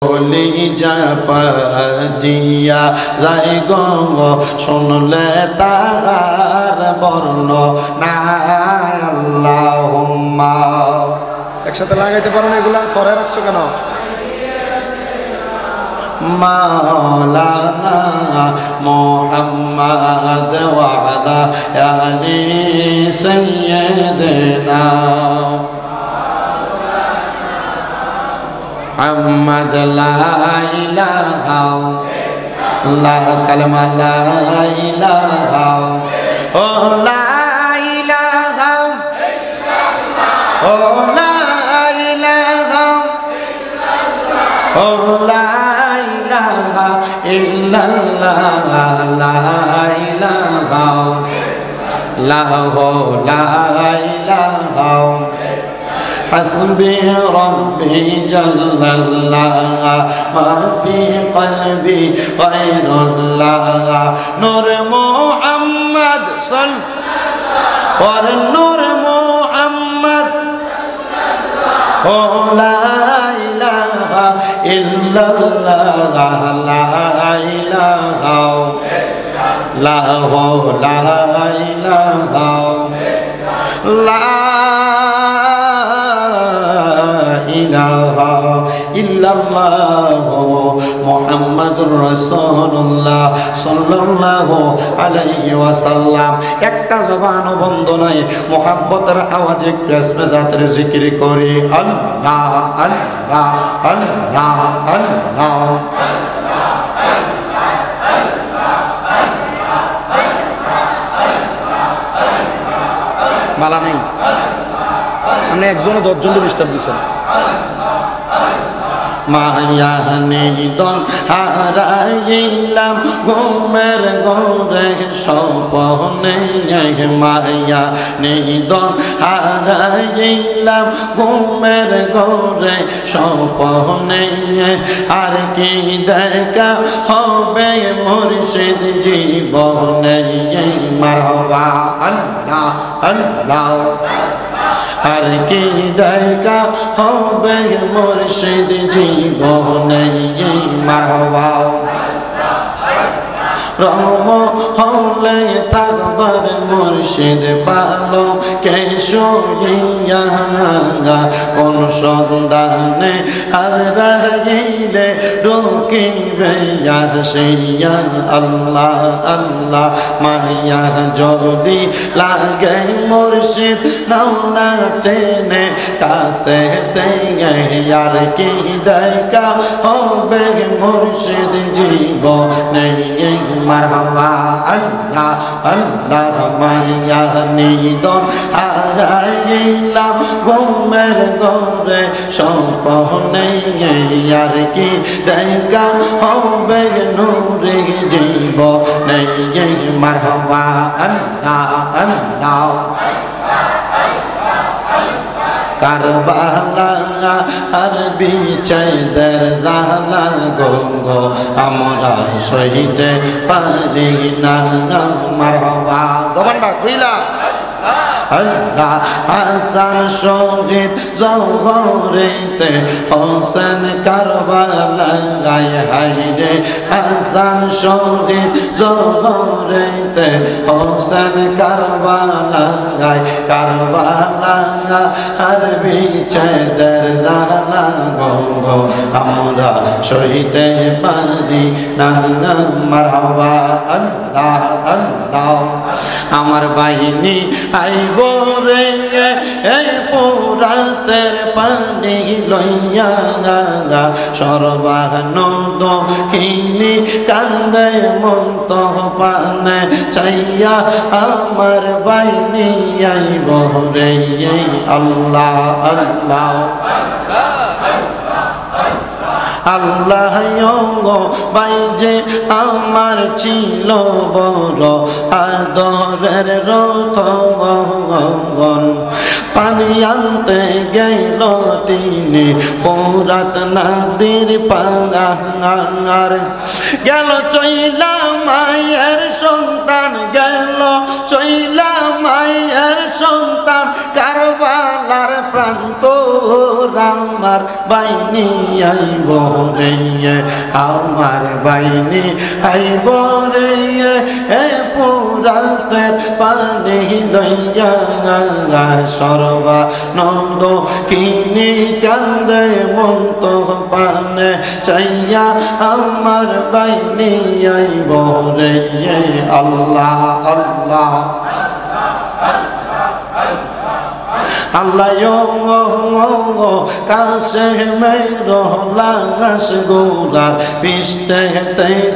কলিজা ফাটিয়া যাই গো শুনলে তাহার বর্ণ না আল্লাহুম্মা। একসাথে লাগাইতে পারো না, এগুলা সরে রাখছো কেন? মাওলানা মুহাম্মদ ওয়া আলা আলি সাইয়্যিদিনা মুহাম্মদ লা ইলাহা লা কালমা লা ইলাহা ও লা ইলাহা ও লা ইলাহা ও লা ইলাহা ইল্লাল্লাহ লা ইলাহা লা ইলাহা حسبي ربي جل الله ما في قلبي غير الله نور محمد صلى والنور محمد لا إله إلا الله لا إله لا إله لا ইলাহা ইল্লাল্লাহু মুহাম্মাদুর রাসূলুল্লাহ সাল্লাল্লাহু আলাইহি ওয়াসাল্লাম। একটা জবানও বন্ধ নাই, মুহাব্বতের আওয়াজে প্রেসমে জাতের জিকির করি আল্লাহ আল্লাহ আল্লাহ আল্লাহ। মালা নেই, আপনি একজনে 10 জন ডিস্টার্ব দিচ্ছেন। মায়া নিদন হারাইলাম ঘুমের ঘরে স্বপ্নে মায়া নিদন হারাইলাম ঘুমের ঘরে স্বপ্নে আর কি দেখা হবে মুর্শিদ জীবনে মারহাবা আল্লাহ আল্লাহ আর কি দেখা হবে মুর্শিদ জীবনে মারহাবা রম হলে থাকবার মুর্শিদ পালো কে শুইয়া কোন সন্ধানে আর রাগিলে ঢুকিবে আসিয়া আল্লাহ আল্লাহ মায়া যদি লাগে মুর্শিদ নাও না টেনে কাছে আর কি দেখা হবে মুর্শিদ জীবনে মারহাবা আল্লাহ আল্লাহ মায়া নিদন হারাইলাম ঘুমের ঘরে স্বপ্নে আর কি দেখা হবে নূরে জীবনে মারহাবা আল্লাহ আল্লাহ। কারবালা আর বিচেদের জালা গো আমরা সহিতে পারি না মারহাবা জবানটা কইলা আল্লাহ হাসান শহীদ জহরেতে হোসেন কারবালা গায়ে হাইরে হাসান শহীদ জহরেতে হোসেন কারবালা গায়ে কারবালা আর বিচেদের জালা গো আমরা সহিতে পারি না মারহাবা আল্লাহ আল্লাহ। আমার বাহিনী আইব রে এই পুরাতের পানি লইয়া সর্বানন্দ কিনি কান্দে মন্ত পানে চাইয়া আমার বাহিনী আইব রে আল্লাহ আল্লাহ আল্লাহ বাইজে আমার ছিল বড় আদরের রতন পানি আনতে গেল তিনি পৌরাত নাদির পাঙ্গার গেল চইলা মায়ের সন্তান গেল চইলা মায়ের সন্তান কারবালার প্রান্ত আমার বাইনি আইব রে আমার বাইনি আইব রে এ পুরাতের পানি লইয়া সর্বানন্দ কিনি কান্দে মন্ত পানে চাইয়া আমার বাইনি আইব রে আল্লাহ আল্লাহ আল্লাহ কাছে মেরো লাগাস গোলার পিষ্টে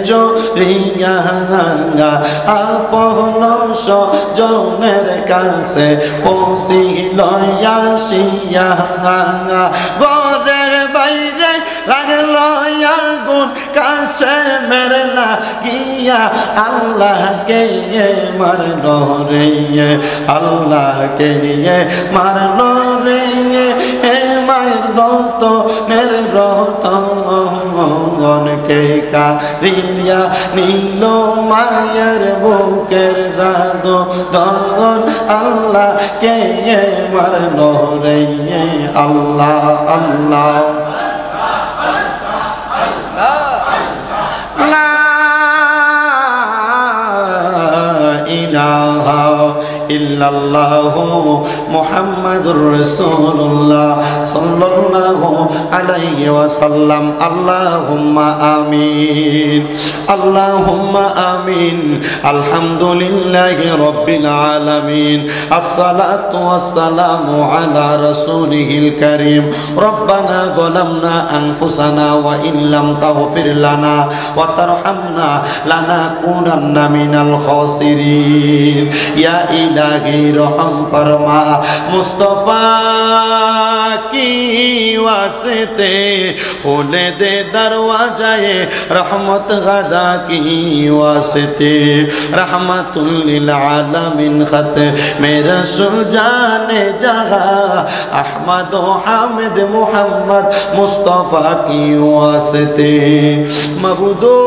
চরিয়া আপন জনের কাছে পৌঁছিল আসিয়া ঘরে বাইরে লাগল আগুন কাছে মেরে লাগিয়া আল্লাহকে মারল রে আল্লাহকে মারল রে মায়ের যত নের রতনকে কারিয়া নীল মায়ের বুকের জাদু দন আল্লাহকে মারল রে আল্লাহ আল্লাহ ইল্লাল্লাহু মুহাম্মাদুর রাসূলুল্লাহ সাল্লাল্লাহু আলাইহি ওয়াসাল্লাম আল্লাহুম্মা আমিন আল্লাহুম্মা আমিন আলহামদুলিল্লাহি রাব্বিল আলামিন আসসালাতু ওয়াসসালামু আলা রাসূলিহিল কারীম রব্বানা যালামনা আনফুসানা ওয়া ইল্লাম তাগফির লানা ওয়া তারহামনা লানাকুনান্না মিনাল খাসিরিন ইয়া इलाही रहम फरमा मुस्तफा की वास्ते खोले दे दरवाजाए रहमत गदा की वास्ते रहमतुल लिल आलमीन खत मेरे रसूल जाने जहा अहमद हामिद मुहम्मद मुस्तफा की वास्ते मबूदो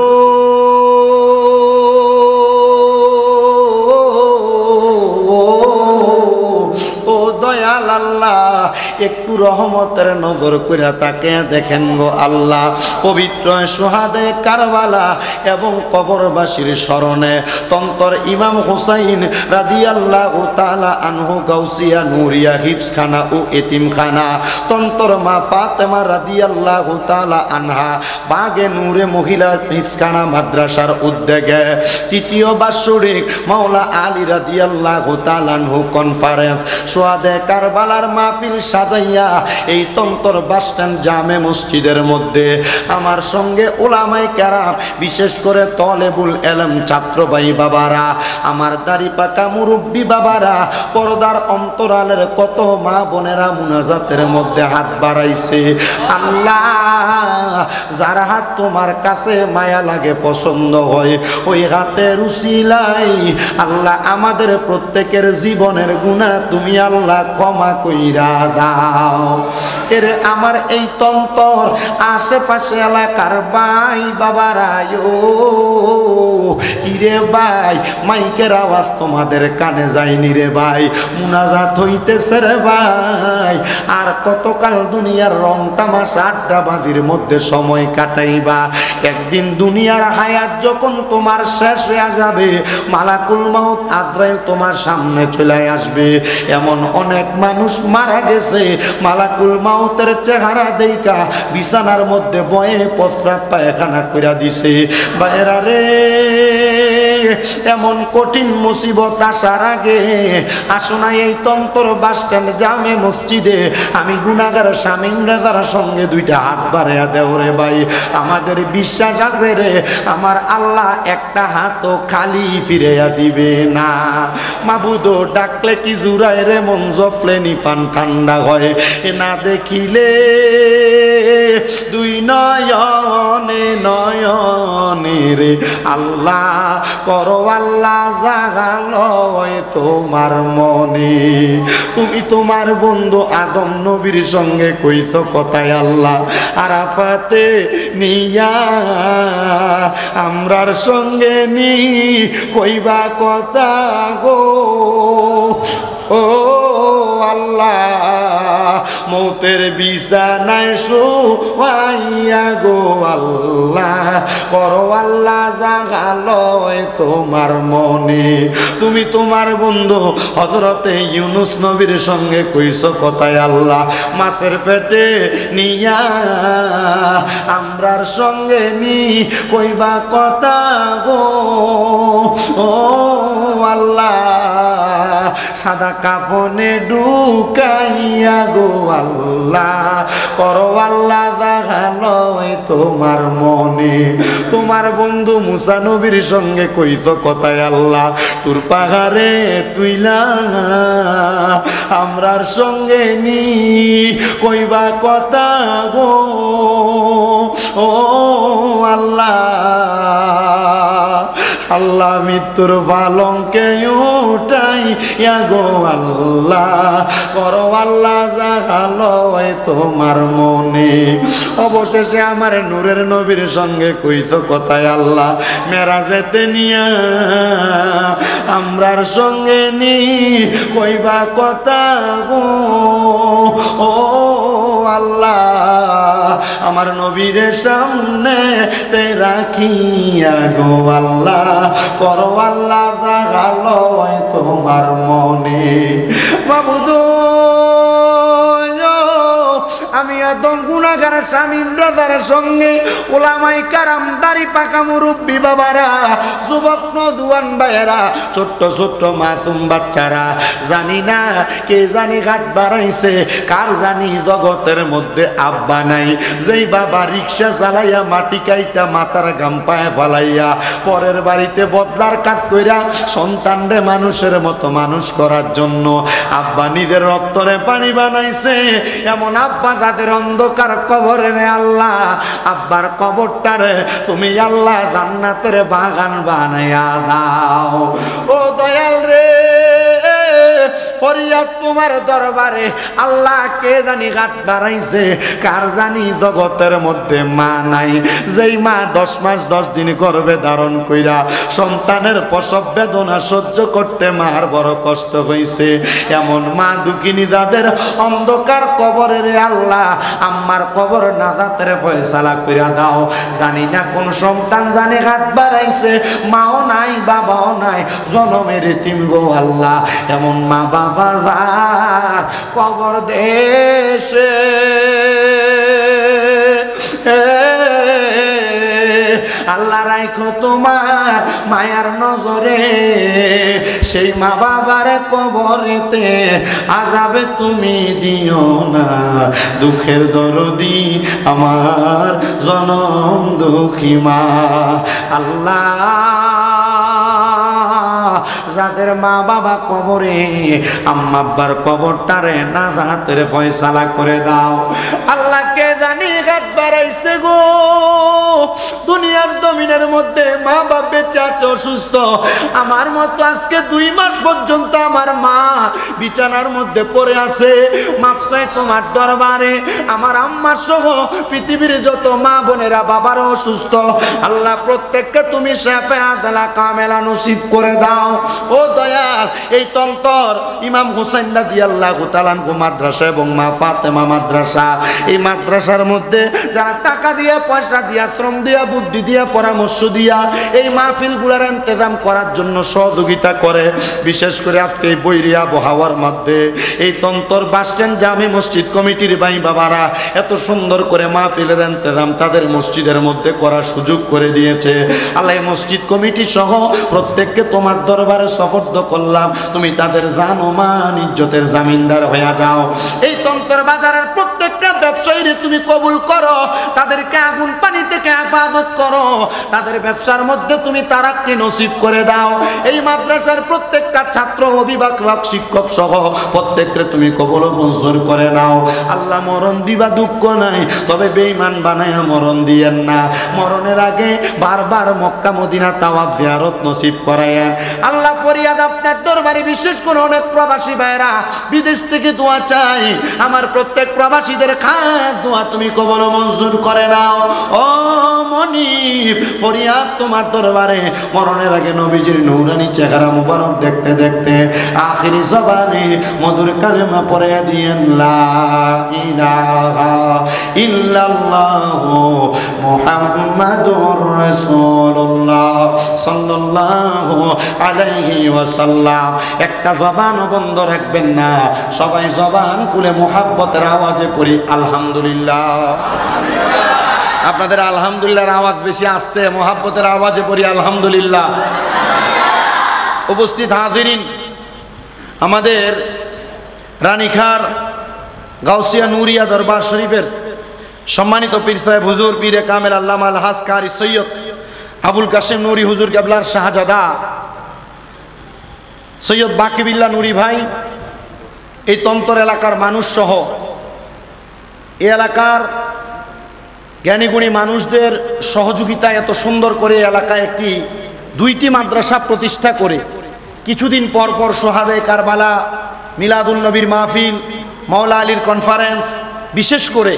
আল্লাহ একটু রহমতের নজর করে তাকে দেখেন গো আল্লাহ পবিত্র সুহাদে কারবালা এবং কবরবাসীর স্মরণে তন্তর ইমাম হুসাইন রাদিয়াল্লাহু তাআলা আনহু গাউসিয়া নুরিয়া হিফজখানা ও এতিমখানা তন্তর মা ফাতেমা রাদিয়াল্লাহু তাআলা আনহা বাগে নূরে মহিলা হিফজখানা মাদ্রাসার উদ্যোগে তৃতীয় বাৎসরিক মাওলা আলী রাদিয়াল্লাহু তাআলা আনহু কনফারেন্স সুহাদে কারবালার মাহফিল সাজাইয়া এই তন্তর বাসস্ট্যান্ড জামে মসজিদের মধ্যে আমার সঙ্গে উলামায়ে কেরাম বিশেষ করে তলেবুল ইলম ছাত্র ভাই বাবারা আমার দাড়ি পাকা মুরব্বি বাবারা পর্দার অন্তরালের কত মা বোনেরা মুনাজাতের মধ্যে হাত বাড়াইছে আল্লাহ যার হাত তোমার কাছে মায়া লাগে পছন্দ হয় ওই হাতের উসিলাই আল্লাহ আমাদের প্রত্যেকের জীবনের গুনাহ তুমি আল্লাহ ক্ষমা কইরা দাও এর আমার এই তন্তর আশেপাশে এলাকার ভাই বাবারায়ো কিরে ভাই মাইকের আওয়াজ তোমাদের কানে যায়নি রে ভাই মুনাজাত হইতেছে রে ভাই আর কতকাল দুনিয়ার রং তামাশা আড্ডাবাজির মধ্যে সময় কাটাইবা একদিন দুনিয়ার হায়াত যখন তোমার শেষ হয়ে যাবে মালাকুল মাউত আজরাইল তোমার সামনে চলে আসবে এমন অনেক মানুষ মারা গেছে মালাকুল মাউতের চেহারা দেইকা বিছানার মধ্যে বয়ে প্রস্রাব পায়খানা কইরা দিছে বাইরা রে এমন কঠিন মুসিবত আসার আগে আসো না এই তন্তর বাসস্ট্যান্ড জামে মসজিদে আমি গুনাহগার শামীম রাজার সঙ্গে দুইটা হাত বাড়াইয়া দেও রে ভাই আমাদের বিশ্বাস আছে রে আমার আল্লাহ একটা হাতও খালি ফিরাইয়া দিবে না মাবুদ ডাকলে কি জুড়ায় রে মন জফলে নিফান ঠান্ডা হয় এ না দেখিলে দুই নয়নে নয়নে রে আল্লাহ করো আল্লাহ জাগালয় তোমার মনে তুমি তোমার বন্ধু আদম নবীর সঙ্গে কইছো কথায় আল্লাহ আরাফাতে নিয়া আমরার সঙ্গে নি কইবা কথা গো ও আল্লাহ, মৌতের বিছানায় শুয়াইয়া গো আল্লাহ, করো আল্লাহ জাগালয় তোমার মনে। তুমি তোমার বন্ধু হযরতে ইউনুস নবীর সঙ্গে কইছো কথায় আল্লাহ, মাছের পেটে নিয়া আমরার সঙ্গে নি কইবা কথা গো ও আল্লাহ, সাদা কাফনে ঢুকাইয়া গো আল্লাহ, করো আল্লাহ জাগালয় তোমার মনে। তোমার বন্ধু মুসা নবীর সঙ্গে কইছো কথায় আল্লাহ, তোর পাহাড়ে তুইলা আমরার সঙ্গে নি কইবা কথা গো ও আল্লাহ, আল্লাহ মৃত্যুর পালঙ্কে উঠাই গো আল্লাহ, করো আল্লাহ জাগালয় তোমার মনে। অবশেষে আমার নূরের নবীর সঙ্গে কইছো কথায় আল্লাহ, মেরাজেতে নিয়া আমরার সঙ্গে নি কইবা কথা গো ও আল্লাহ, আমার নবীর সামনে তে রাখিয়া গো আল্লাহ, করো আল্লাহ জাগালয় তোমার মনে। মাবুদ আমি একদম গুনাহগার স্বামী ব্রাদারের সঙ্গে ওলামাই কারাম দাড়ি পাকা মুরব্বী বাবারা, যুবক নওজোয়ান ভাইয়েরা, ছোট্ট ছোট্ট মাসুম বাচ্চারা, জানি না কে জানি ঘাট বাড়াইছে, কার জানি জগতের মধ্যে আব্বা নাই, যেই বাবা রিক্সা চালাইয়া মাটি কাইটা মাথার গাম পায়ে ফালাইয়া পরের বাড়িতে বদলার কাজ কইরা সন্তানরে মানুষের মতো মানুষ করার জন্য আব্বা নিজের রক্তরে পানি বানাইছে, এমন আব্বা যাদের অন্ধকার কবরে রে আল্লাহ, আব্বার কবরটারে তুমি আল্লাহ জান্নাতের বাগান বানাইয়া দাও। ও দয়াল রে, ফরিয়াদ তোমার দরবারে আল্লাহ, কে জানি ঘাট বাড়াইছে, কার জানি জগতের মধ্যে মা নাই, যেই মা 10 মাস 10 দিন গর্ভে ধারণ কইরা সন্তানের প্রসব বেদনা সহ্য করতে মার বড় কষ্ট হইছে, এমন মা দুঃখিনী যাদের অন্ধকার কবরে রে আল্লাহ, আম্মার কবর নাজাতের ফয়সালা কইরা দাও। জানি না কোন সন্তান জানে ঘাট বাড়াইছে, মাও নাই বাবাও নাই, জনমের এতিম গো আল্লাহ, এমন মা বাবা যার কবর দেশে আল্লাহ রাখো তোমার মায়ার নজরে, সেই মা বাবার কবরেতে আযাবে তুমি দিও না, দুঃখের দরদি আমার জনম দুঃখী মা। আল্লাহ যাদের মা বাবা কবরে, আম্মা আব্বার কবরটারে নাজাতের ফয়সালা করে দাও। আল্লাহ কে জানি ঘাট বাড়াইছে গো, দুনিয়ার জমিনের মধ্যে মা বাপ বেঁচে আছে অসুস্থ, আমার মতো আজকে 2 মাস পর্যন্ত আমার মা বিছানার মধ্যে পড়ে আছে, মাপ চাই তোমার দরবারে, আমার আম্মা সহ পৃথিবীর যত মা বোনেরা বাবারা অসুস্থ, আল্লাহ প্রত্যেককে তুমি শাফে আদলা কামেলা নসিব করে দাও। ও দয়াল, এই তন্তর ইমাম হুসাইন রাদিয়াল্লাহু তাআলা আনহু মাদ্রাসা এবং মা ফাতেমা মাদ্রাসা, এই মাদ্রাসার মধ্যে যারা টাকা দিয়া, পয়সা দিয়া, শ্রম দিয়া, বুদ্ধি দিয়া, পরামর্শ দিয়া এই মাহফিলগুলোর ইন্তজাম করার জন্য সহযোগিতা করে, বিশেষ করে আজকে এই বৈরী আবহাওয়ার মধ্যে এই তন্তর বাসস্ট্যান্ড জামে মসজিদ কমিটির ভাই বাবারা এত সুন্দর করে মাহফিলের ইন্তজাম তাদের মসজিদের মধ্যে করার সুযোগ করে দিয়েছে। আল্লাহ মসজিদ কমিটি সহ প্রত্যেককে তোমার দরবারে সুপর্দ করলাম, তুমি তাদের জান ও মান ইজ্জতের জামিনদার হয়ে যাও। এই তন্তর বাজারের প্রত্যেকটা ব্যবসায়ীরে তুমি কবুল করো, তাদেরকে আগুন পানি থেকে হেফাজত করো, তাদের ব্যবসার মধ্যে তুমি তারাক্কি নসিব করে দাও। এই মাদ্রাসার প্রত্যেকটা ছাত্র, অভিভাবক, শিক্ষক সহ প্রত্যেককে তুমি কবুল মঞ্জুর করে নাও। আল্লাহ মরণ দিবা দুঃখ নাই, তবে বেঈমান বানায়া মরণ দিয়েন না, মরণের আগে বারবার মক্কা মদিনা তাওয়াফ জিয়ারত নসিব করায়েন। আল্লাহ ফরিয়াদ আপনার দরবারে, বিশেষ করে অনেক প্রবাসী ভাইরা বিদেশ থেকে দোয়া চাই, আমার প্রত্যেক প্রবাসীদের খাস দোয়া তুমি কবুল মঞ্জুর করে নাও। ও মন মুনিব, ফরিয়াদ তোমার দরবারে। মরণের আগে নবীজির নূরানি চেহারা মুবারক দেখতে দেখতে আখিরি জবানে মধুর কালেমা পড়ে দিয়েন, লা ইলাহা ইল্লাল্লাহু মুহাম্মাদুর রাসূলুল্লাহ সাল্লাল্লাহু আলাইহি ওয়াসাল্লাম। একটা জবানও বন্ধ রাখবেন না, সবাই জবান খুলে মুহাব্বতের আওয়াজে পড়ি আলহামদুলিল্লাহ। আপনাদের আলহামদুলিল্লাহর আওয়াজ বেশি আসতে, মুহাব্বতের আওয়াজে পড়ি আলহামদুলিল্লাহ। উপস্থিত হাজিরিন, আমাদের রানীখার গাউসিয়া নুরিয়া দরবার শরীফের সম্মানিত পীর সাহেব হুজুর পীরে কামেল আল্লামা আলহাজ কারি সৈয়দ আবুল কাশেম নুরি হুজুর কেবলার শাহজাদা সৈয়দ বাকিবিল্লাহ নুরি ভাই এই তন্তর এলাকার মানুষ সহ এই এলাকার জ্ঞানীগুণী মানুষদের সহযোগিতায় এত সুন্দর করে এলাকায় দুইটি মাদ্রাসা প্রতিষ্ঠা করে কিছুদিন পর পর সোহাদায়ে কারবালা, মিলাদুন নবীর মাহফিল, মাওলা আলীর কনফারেন্স, বিশেষ করে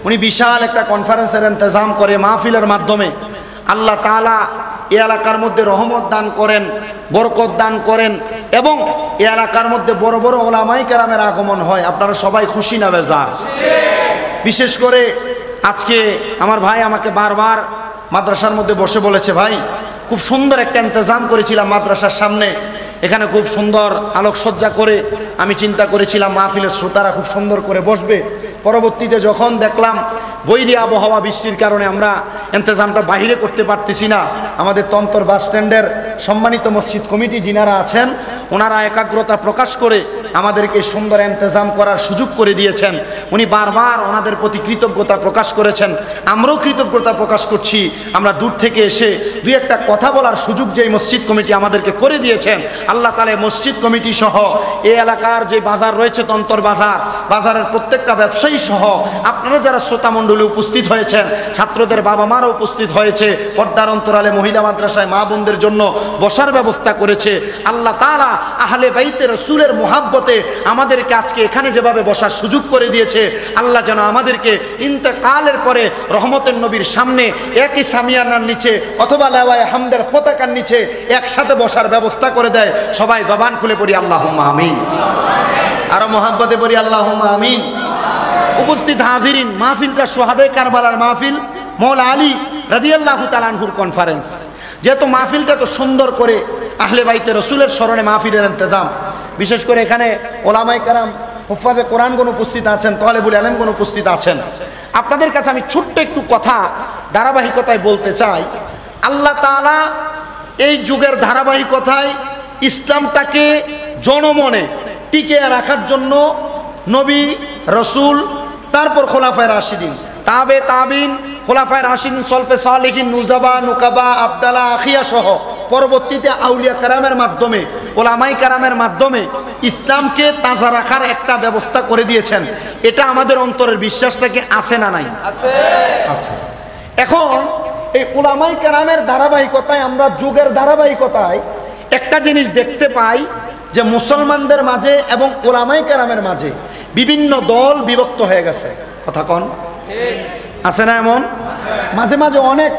উনি বিশাল একটা কনফারেন্সের ইন্তজাম করে মাহফিলের মাধ্যমে আল্লাহ তাআলা এই এলাকার মধ্যে রহমত দান করেন, বরকত দান করেন এবং এই এলাকার মধ্যে বড় বড় ওলামায়ে কেরামের আগমন হয়। আপনারা সবাই খুশি না বেজার? বিশেষ করে আজকে আমার ভাই আমাকে বারবার মাদ্রাসার মধ্যে বসে বলেছে, ভাই খুব সুন্দর একটা ইন্তজাম করেছিলাম মাদ্রাসার সামনে, এখানে খুব সুন্দর আলোকসজ্জা করে আমি চিন্তা করেছিলাম মাহফিলের শ্রোতারা খুব সুন্দর করে বসবে। পরবর্তীতে যখন দেখলাম বৈরী আবহাওয়া, বৃষ্টির কারণে আমরা ইন্তজামটা বাইরে করতে পারতেছি না, আমাদের তন্তর বাস স্ট্যান্ডের সম্মানিত মসজিদ কমিটি যিনারা আছেন ওনারা একাগ্রতা প্রকাশ করে আমাদেরকে সুন্দর ইন্তজাম করার সুযোগ করে দিয়েছেন। উনি বারবার ওনাদের প্রতি কৃতজ্ঞতা প্রকাশ করেছেন, আমরাও কৃতজ্ঞতা প্রকাশ করছি। আমরা দূর থেকে এসে দুই একটা কথা বলার সুযোগ যেই মসজিদ কমিটি আমাদেরকে করে দিয়েছেন, আল্লাহ তাআলা মসজিদ কমিটি সহ এই এলাকার যে বাজার রয়েছে তন্তর বাজার, বাজারের প্রত্যেকটা ব্যবসায়ী সহ আপনারা যারা শ্রোতা মণ্ডলী উপস্থিত হয়েছেন, ছাত্রদের বাবা মারা উপস্থিত হয়েছে, পর্দার অন্তরালে মহিলা মাদ্রাসায় মা বোনদের জন্য বসার ব্যবস্থা করেছে। আল্লাহ তাআলা আহলে বাইতে রাসূলের মুহাব্বতে আমাদেরকে আজকে এখানে যেভাবে বসার সুযোগ করে দিয়েছে, আল্লাহ যেন আমাদেরকে ইন্তেকালের পরে রহমতের নবীর সামনে একই সামিয়ানার নিচে অথবা লাওয়ায়ে হামদের পতাকার নিচে একসাথে বসার ব্যবস্থা করে দেয়। সবাই জবান খুলে পড়ি আল্লাহুম্মা আমিন, আরো মুহাব্বতে পড়ি আল্লাহুম্মা আমিন। উপস্থিত হাজিরিন, মাহফিলটা সোহাদায়ে কারবালার মাহফিল, মাওলা আলী রাদিয়াল্লাহু তাআলা আনহুর কনফারেন্স। যেহেতু মাহফিলটা তো সুন্দর করে আহলে বাইতে রাসূলের স্মরণে মাহফিলের ইন্তজাম, বিশেষ করে এখানে ওলামায়ে কেরাম, হুফাজে কোরআনগণ উপস্থিত আছেন, তালেবুল ইলমগণ উপস্থিত আছেন। আপনাদের কাছে আমি ছোট্ট একটু কথা ধারাবাহিকতায় বলতে চাই। আল্লাহ তাআলা এই যুগের ধারাবাহিকতায় ইসলামটাকে জনমনে টিকিয়ে রাখার জন্য নবী, রসুল, তারপর খোলাফায়ে রাশিদিন, তাবে তাবিন, খোলাফায়ে রাশিদিন, সলফে সালেহিন, নুজাবা, নুকাবা, আবদালা, আখিয়া সহ পরবর্তীতে আউলিয়া কেরামের মাধ্যমে, ওলামায়ে কেরামের মাধ্যমে ইসলামকে তাজা রাখার একটা ব্যবস্থা করে দিয়েছেন। এটা আমাদের অন্তরের বিশ্বাসটাকে আছে না নাই? আছে। এখন এই ওলামায়ে কেরামের ধারাবাহিকতায়, আমরা যুগের ধারাবাহিকতায় একটা জিনিস দেখতে পাই যে মুসলমানদের মাঝে এবং ওলামায়ে কেরামের মাঝে বিভিন্ন দল বিভক্ত হয়ে গেছে। কথা কন আছে না? এমন মাঝে মাঝে অনেক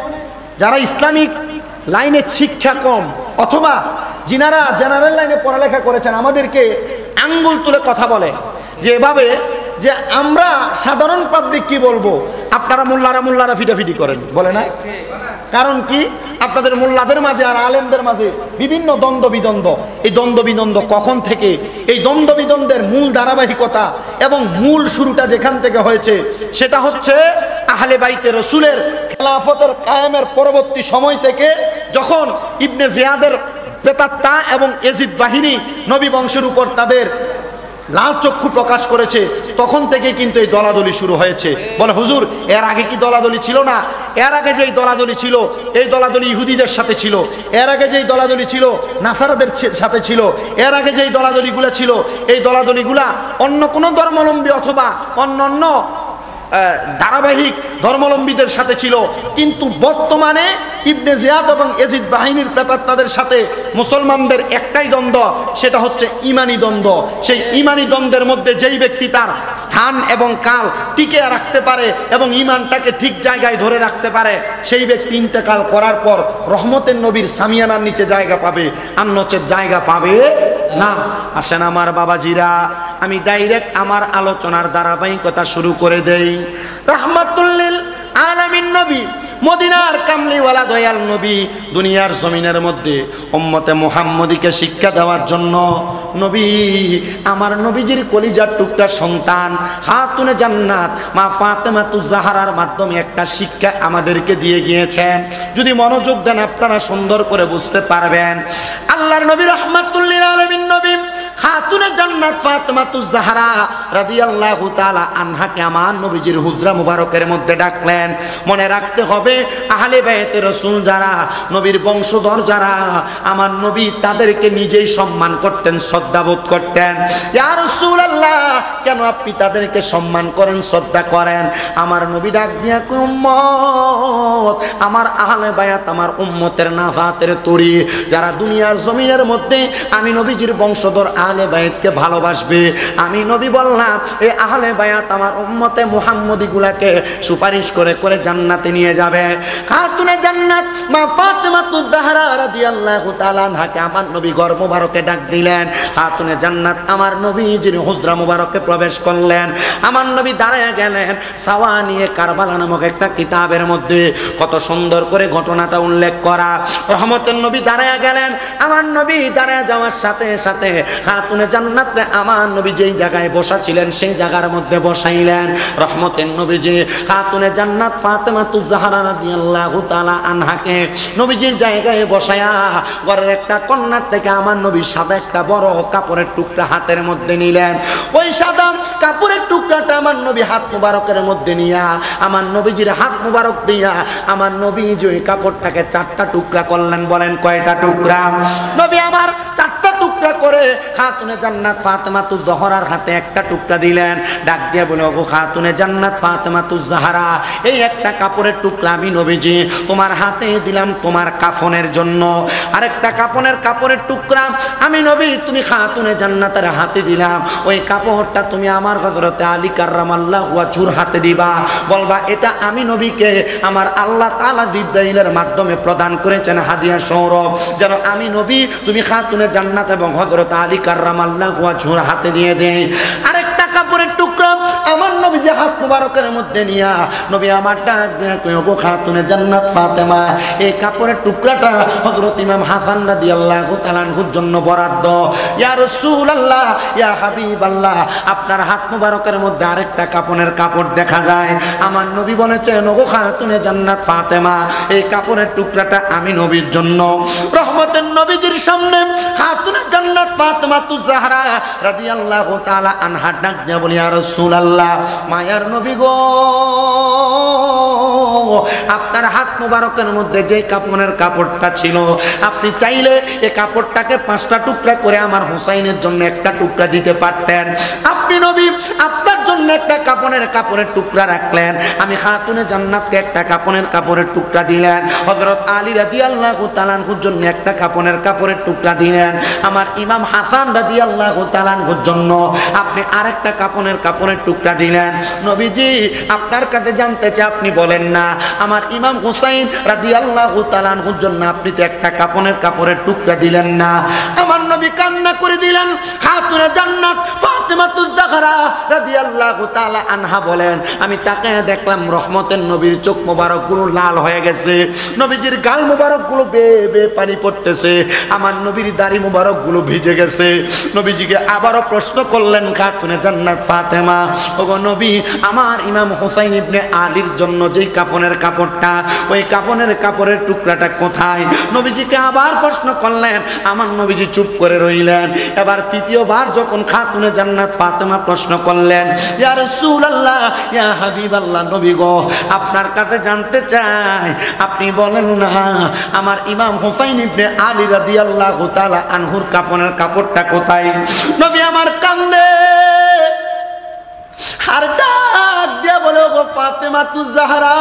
যারা ইসলামিক লাইনে শিক্ষা কম অথবা যিনারা জেনারেল লাইনে পড়ালেখা করেছেন আমাদেরকে আঙ্গুল তুলে কথা বলে যে এভাবে যে আমরা সাধারণ পাবলিক কি বলবো, আপনারা মোল্লারা ফিটাফিটি করেন, বলে না? কারণ কি, আপনাদের মোল্লাদের মাঝে আর আলেমদের মাঝে বিভিন্ন দ্বন্দ্ব বিদ্বন্দ্ব। এই দ্বন্দ্ব বিদ্বন্দ্ব কখন থেকে? এই দ্বন্দ্ব বিদ্বন্দ্বের মূল ধারাবাহিকতা এবং মূল শুরুটা যেখান থেকে হয়েছে সেটা হচ্ছে আহলে বাইতে রাসূলের খেলাফতের কায়েমের পরবর্তী সময় থেকে, যখন ইবনে জিয়াদের প্রেতাত্মা এবং এজিদ বাহিনী নবী বংশের উপর তাদের লাল চক্ষু প্রকাশ করেছে, তখন থেকে কিন্তু এই দলাদলি শুরু হয়েছে। বলে হুজুর এর আগে কি দলাদলি ছিল না? এর আগে যেই দলাদলি ছিল এই দলাদলি ইহুদিদের সাথে ছিল, এর আগে যেই দলাদলি ছিল নাসারাদের সাথে ছিল, এর আগে যেই দলাদলিগুলা ছিল এই দলাদলিগুলা অন্য কোনো ধর্মাবলম্বী অথবা অন্য ধারাবাহিক ধর্মাবলম্বীদের সাথে ছিল। কিন্তু বর্তমানে ইবনে জিয়াদ এবং এজিদ বাহিনীর প্রেতাত্মাদের সাথে মুসলমানদের একটাই দ্বন্দ্ব, সেটা হচ্ছে ইমানি দ্বন্দ্ব। সেই ইমানি দ্বন্দ্বের মধ্যে যেই ব্যক্তি তার স্থান এবং কাল টিকে রাখতে পারে এবং ইমানটাকে ঠিক জায়গায় ধরে রাখতে পারে, সেই ব্যক্তি ইন্তেকাল করার পর রহমতের নবীর সামিয়ানার নিচে জায়গা পাবে, আর নচেত জায়গা পাবে না। আসেন আমার বাবাজিরা, আমি ডাইরেক্ট আমার আলোচনার ধারাবাহিকতা শুরু করে দেই। রাহমাতুল লিল আলামিন নবী, মদিনার কামলিওয়ালা দয়াল নবী, দুনিয়ার জমিনের মধ্যে উম্মতে মুহাম্মদীকে শিক্ষা দেওয়ার জন্য নবী, আমার নবীজির কলিজার টুকরা সন্তান খাতুনে জান্নাত মা ফাতেমাতুজ জাহরার মাধ্যমে একটা শিক্ষা আমাদেরকে দিয়ে গিয়েছেন। যদি মনোযোগ দেন আপনারা সুন্দর করে বুঝতে পারবেন। আল্লাহর নবী রাহমাতুল লিল আলামিন নবী খাতুনে জান্নাত ফাতেমাতুজ জাহরা রাদিয়াল্লাহু তাআলা আনহাকে আমার নবীজির হুজরা মুবারকের মধ্যে ডাকলেন। মনে রাখতে হবে, আহলে বাইতে রাসূল যারা, নবীর বংশধর যারা, আমার নবী তাদেরকে নিজেই সম্মান করতেন, শ্রদ্ধাবোধ করতেন। ইয়া রাসূলুল্লাহ, কেন আপনি তাদেরকে সম্মান করেন, শ্রদ্ধা করেন? আমার নবী ডাক দিয়া কয়, উম্মত, আমার আহলে বায়াত, আমার উম্মতের নাফাতের তরি যারা দুনিয়ার জমিনের মধ্যে আমি নবীজির বংশধর আহলে বায়াতকে ভালোবাসবে, আমি নবী বললাম এই আহলে বায়াত আমার উম্মতে মুহাম্মদী গুলাকে সুপারিশ করে করে জান্নাতে নিয়ে যাবে। খাতুনে জান্নাত মা ফাতেমাতুজ জাহরা রাদিয়াল্লাহু তাআলা আনহাকে আমার নবী ঘর মুবারকে ডাক দিলেন। খাতুনে জান্নাত আমার নবীজির হুজরা মুবারকে প্রবেশ করলেন। আমার নবী দাঁড়ায় গেলেন। সাওয়ানিয়ে কারবালা নামক একটা কিতাবের মধ্যে কত সুন্দর করে ঘটনাটা উল্লেখ করা। রহমতের নবী দাঁড়ায় গেলেন। আমার নবী দাঁড়ায় যাওয়ার সাথে সাথে খাতুনে জান্নাতে আমার নবী যেই জায়গায় বসা ছিলেন সেই জায়গার মধ্যে বসাইলেন। রহমতের নবীজি খাতুনে জান্নাত ফাতেমাতুজ জাহরা রাদিয়াল্লাহু তাআলা আনহাকে নবীজির জায়গায় বসায়া ঘরের একটা কর্নার থেকে আমার নবী সাদা একটা বড় কাপড়ের টুকরা হাতের মধ্যে নিলেন। ওই সাদা কাপড়ের টুকরাটা আমার নবী হাত মুবারকের মধ্যে নিয়া আমার নবীজির হাত মুবারক দিয়া আমার নবীজি ওই কাপড়টাকে চারটা টুকরা করলেন। বলেন কয়টা টুকরা? নবী আমার চারটা টুকরা করে খাতুনে জান্নাত ফাতেমাতুজ জাহরার হাতে একটা টুকরা দিলেন। ডাক দিয়ে বলে, ওগো খাতুনে জান্নাত ফাতেমাতুজ জাহরা, এই একটা কাপড়ের টুকরা আমি নবীজি তোমার হাতে দিলাম তোমার কাফনের জন্য। আরেকটা কাপড়ের টুকরা আমি নবী তুমি খাতুনে জান্নাতের হাতে দিলাম। ওই কাপড়টা তুমি আমার হযরতে আলী কাররামাল্লাহু ওয়াজহুর হাতে দিবা। বলবা এটা আমি নবীকে আমার আল্লাহ তাআলা জিবরাইলের মাধ্যমে প্রদান করেছেন হাদিয়া সৌরভ, যেন আমি নবী তুমি খাতুনে জান্নাত এবং হযরত আলী কাররামাল্লাহু ওয়াজহুর হাতে দিয়ে দেই। আরেকটা কাপড়ের টুকরা আমার নবী যে হাত মুবারকের মধ্যে নিয়া নবী আমার ডাক দিয়ে কয়, ওগো খাতুনে জান্নাত ফাতেমা, এই কাপড়ের টুকরাটা হযরত ইমাম হাসান রাদিয়াল্লাহু তাআলা আনহুর জন্য বরাদ্দ। ইয়া রাসূলুল্লাহ, ইয়া হাবিবাল্লাহ, আপনার হাত মুবারকের মধ্যে আরেকটা কাপড় দেখা যায়। আমার নবী বলেছেন, ওগো খাতুনে জান্নাত ফাতেমা, এই কাপড়ের টুকরাটা আমি নবীর জন্য। রহমতের নবীজির সামনে খাতুনে জান্নাত ফাতেমাতুজ জাহরা রাদিয়াল্লাহু তাআলা আনহা ডাক দিয়ে বলি, ইয়া রাসূলুল্লাহ, মায়ার নবী গো, আপনার হাত মুবারকের মধ্যে যে কাপড়টা ছিল, আপনি চাইলে এই কাপড়টাকে 5টা টুকরা করে আমার হুসাইনের জন্য একটা টুকরা দিতে পারতেন। আপনি নবী আপনার জন্য একটা কাপড়ের টুকরা রাখলেন। আমি খাতুনে জান্নাতকে একটা কাপড়ের টুকরা দিলেন। হযরত আলী রাদিয়াল্লাহু তাআলা আনহুর জন্য একটা কাপড়ের টুকরা দিলেন। আমার ইমাম হাসান রাদিয়াল্লাহু তাআলা আনহুর জন্য আপনি আরেকটা কাপড়ের টুকরা দিলেন। নবীজি আপনার কাছে জানতে চাই, আপনি বলেন না আমার ইমাম হুসাইন রাদিয়াল্লাহু তাআলা আনহুর জন্য আপনি তো একটা কাপড়ের টুকরা দিলেন না? আমার নবী কান্না করে দিলেন। খাতুনে জান্নাত ফাতেমাতুজ জাহরা রাদিয়াল্লাহু তাআলা আনহা বলেন, আমি তাকায় দেখলাম রহমতের নবীর চোখ মোবারক গুলো লাল হয়ে গেছে, নবীজির গাল মোবারক গুলো বেয়ে পানি পড়তেছে, আমার নবীর দাড়ি মোবারক গুলো ভিজে গেছে। নবীজিকে আবারও প্রশ্ন করলেন, খাতুনে জান্নাত ফাতেমা, ওগো নবী, আমার ইমাম হুসাইন ইবনে আলীর জন্য যেই কাপড়টা, ওই কাপড়ের টুকরাটা কোথায়? নবীজিকে আবার প্রশ্ন করলেন। আমার নবীজি চুপ করে রইলেন। এবার তৃতীয়বার যখন খাতুনে জান্নাত ফাতেমা প্রশ্ন করলেন, ইয়া রাসূলুল্লাহ, ইয়া হাবিবাল্লাহ, নবী গো, আপনার কাছে জানতে চাই, আপনি বলেন না আমার ইমাম হুসাইন ইবনে আলী রাদিয়াল্লাহু তাআলা আনহুর কাপড়টা কোথায়? নবী আমার কান্দে আর ডাক দিয়া বলে, ওগো ফাতেমাতুজ জাহরা,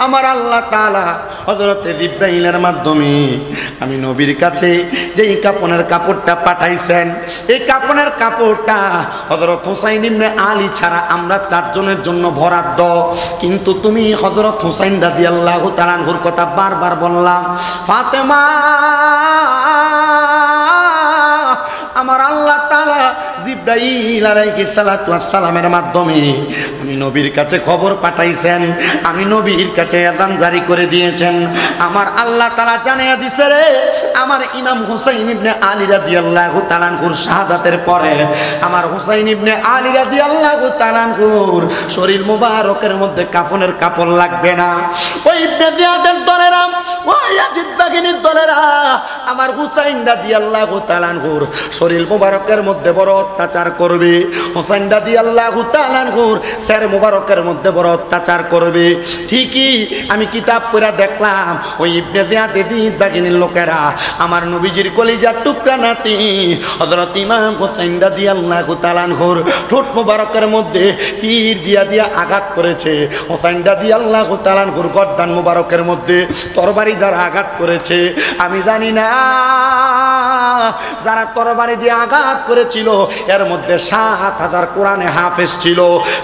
আমার আল্লাহ তাআলা হযরতে জিবরাইলের মাধ্যমে আমি নবীর কাছে যেই কাপনের কাপড়টা পাঠাইছেন, এই কাপনের কাপড়টা হযরত হুসাইন ইবনে আলী ছাড়া আমরা চারজনের জন্য বরাদ্দ। কিন্তু তুমি হযরত হুসাইন রাদিয়াল্লাহু তাআলা আনহুর কথা বারবার বললাম, ফাতেমা আমার আল্লাহ তাআলা জিবরাইল আলাইহিস সালাতু ওয়াস সালামের মাধ্যমে আমি নবীর কাছে খবর পাঠাইছেন, আমি নবীর কাছে আযান জারি করে দিয়েছেন। আমার আল্লাহ তাআলা জানিয়ে দিছে রে, আমার ইমাম হুসাইন ইবনে আলী রাদিয়াল্লাহু তাআলা আনহুর শাহাদাতের পরে আমার হুসাইন ইবনে আলী রাদিয়াল্লাহু তাআলা আনহুর শরীর মুবারকের মধ্যে কাফনের কাপড় লাগবে না। ওই ইবনে জিয়াদের দলেরা, ওই ইয়াজিদ বাহিনীর দলেরা আমার হুসাইন রাদিয়াল্লাহু তাআলা আনহুর শরীর মুবারকের মধ্যে বড় অত্যাচার করবে, হুসাইন রাদিয়াল্লাহু তাআলা আনহুর স্যার মুবারকের মধ্যে বড় অত্যাচার করবে। ঠিকই আমি কিতাব পড়া দেখলাম ওই ইবনে জিয়াদ ইয়াজিদ বাহিনীর লোকেরা আমার নবীজির কলিজার টুকরা নাতি হযরত ইমাম হুসাইন রাদিয়াল্লাহু তাআলা আনহুর ঠোঁট মুবারকের মধ্যে তীর দিয়া আঘাত করেছে। হুসাইন রাদিয়াল্লাহু তাআলা আনহুর গর্দান মুবারকের মধ্যে তরবারি দ্বারা আঘাত করেছে। আমি জানি না যারা তরবারি দিয়ে আঘাত করেছিল এর মধ্যে ৭,০০০ কোরআনে হাফেজ ছিল,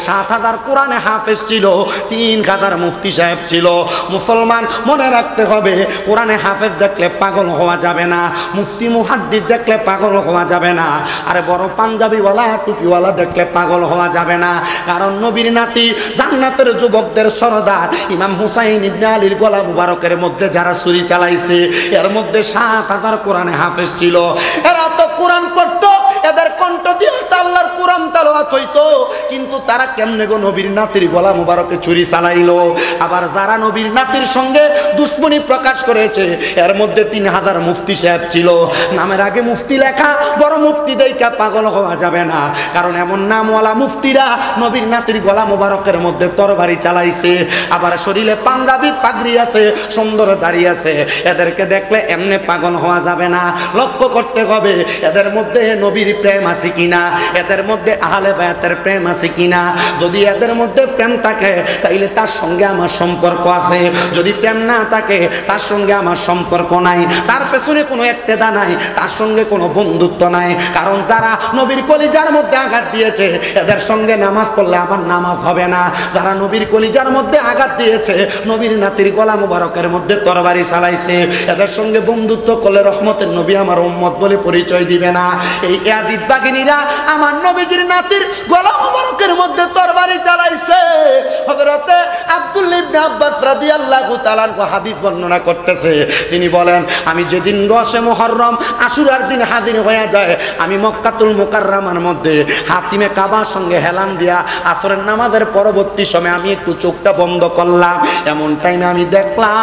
৭,০০০ কোরআনে হাফেজ ছিল, ৩,০০০ মুফতি সাহেব ছিল। মুসলমান মনে রাখতে হবে, কোরআনে হাফেজ দেখলে পাগল হওয়া যাবে না, মুফতি মুহাদ্দিস দেখলে পাগল হওয়া যাবে না, আরে বড় পাঞ্জাবিওয়ালা টুপিওয়ালা দেখলে পাগল হওয়া যাবে না। কারণ নবীর নাতি জান্নাতের যুবকদের সরদার ইমাম হুসাইন ইবনে আলীর গলা মুবারকের মধ্যে যারা ছুরি চালাইছে এর মধ্যে ৭,০০০ কোরআনে হাফেজ ছিল। এরা তো কোরআন পড়তো, এদের কণ্ঠ দিয়ে আল্লাহর কোরআন তেলাওয়াত হইতো, কিন্তু তারা কেমনে গো নবীর নাতির গলা মুবারকে ছুরি চালাইলো। আবার যারা নবীর নাতির সঙ্গে দুশ্মনী প্রকাশ করেছে এর মধ্যে ৩,০০০ মুফতি সাহেব ছিল। নামের আগে মুফতি লেখা, বড় মুফতি দেইকা পাগল হওয়া যাবে না, কারণ এমন নামওয়ালা মুফতিরা নবীর নাতির গলা মুবারকের মধ্যে তরবারি চালাইছে। আবার শরীরে পাঞ্জাবি পাগড়ি আছে, সুন্দর দাড়ি আছে, এদেরকে দেখলে এমনি পাগল হওয়া যাবে না। লক্ষ্য করতে হবে এদের মধ্যে নবীর প্রেম আছে কিনা, এদের মধ্যে আহলে বায়াতের প্রেম আছে কিনা। যদি এদের মধ্যে প্রেম থাকে তাইলে তার সঙ্গে আমার সম্পর্ক আছে, যদি প্রেম না থাকে তার সঙ্গে আমার সম্পর্ক নাই, তার পেছনে কোনো ইক্তেদা নাই, তার সঙ্গে কোনো বন্ধুত্ব নাই। কারণ যারা নবীর কলিজার মধ্যে আঘাত দিয়েছে এদের সঙ্গে নামাজ পড়লে আমার নামাজ হবে না। যারা নবীর কলিজার মধ্যে আঘাত দিয়েছে, নবীর নাতির গলা মুবারকের মধ্যে তরবারি চালাইছে, এদের সঙ্গে বন্ধুত্ব করলে রহমতের নবী আমার উম্মত বলে পরিচয় দিবে না। এই ইয়াজিদ বাহিনীরা আমার নবীজির নাতির গলা মুবারকের মধ্যে তরবারি চালাইছে। হযরতে আব্দুল্লাহ ইবনে আব্বাস রাদিয়াল্লাহু তাআলা আনহু হাদিস বর্ণনা করতেছে, তিনি বলেন আমি যেদিন 10 মুহররম আশুরার দিন হাজির হয়ে যায়, আমি মক্কাতুল মুকাররমার মধ্যে হাতিমে কাবার সঙ্গে হেলান দিয়া আসরের নামাজের পরবর্তী সময় আমি একটু চোখটা বন্ধ করলাম, এমন টাইমে আমি দেখলাম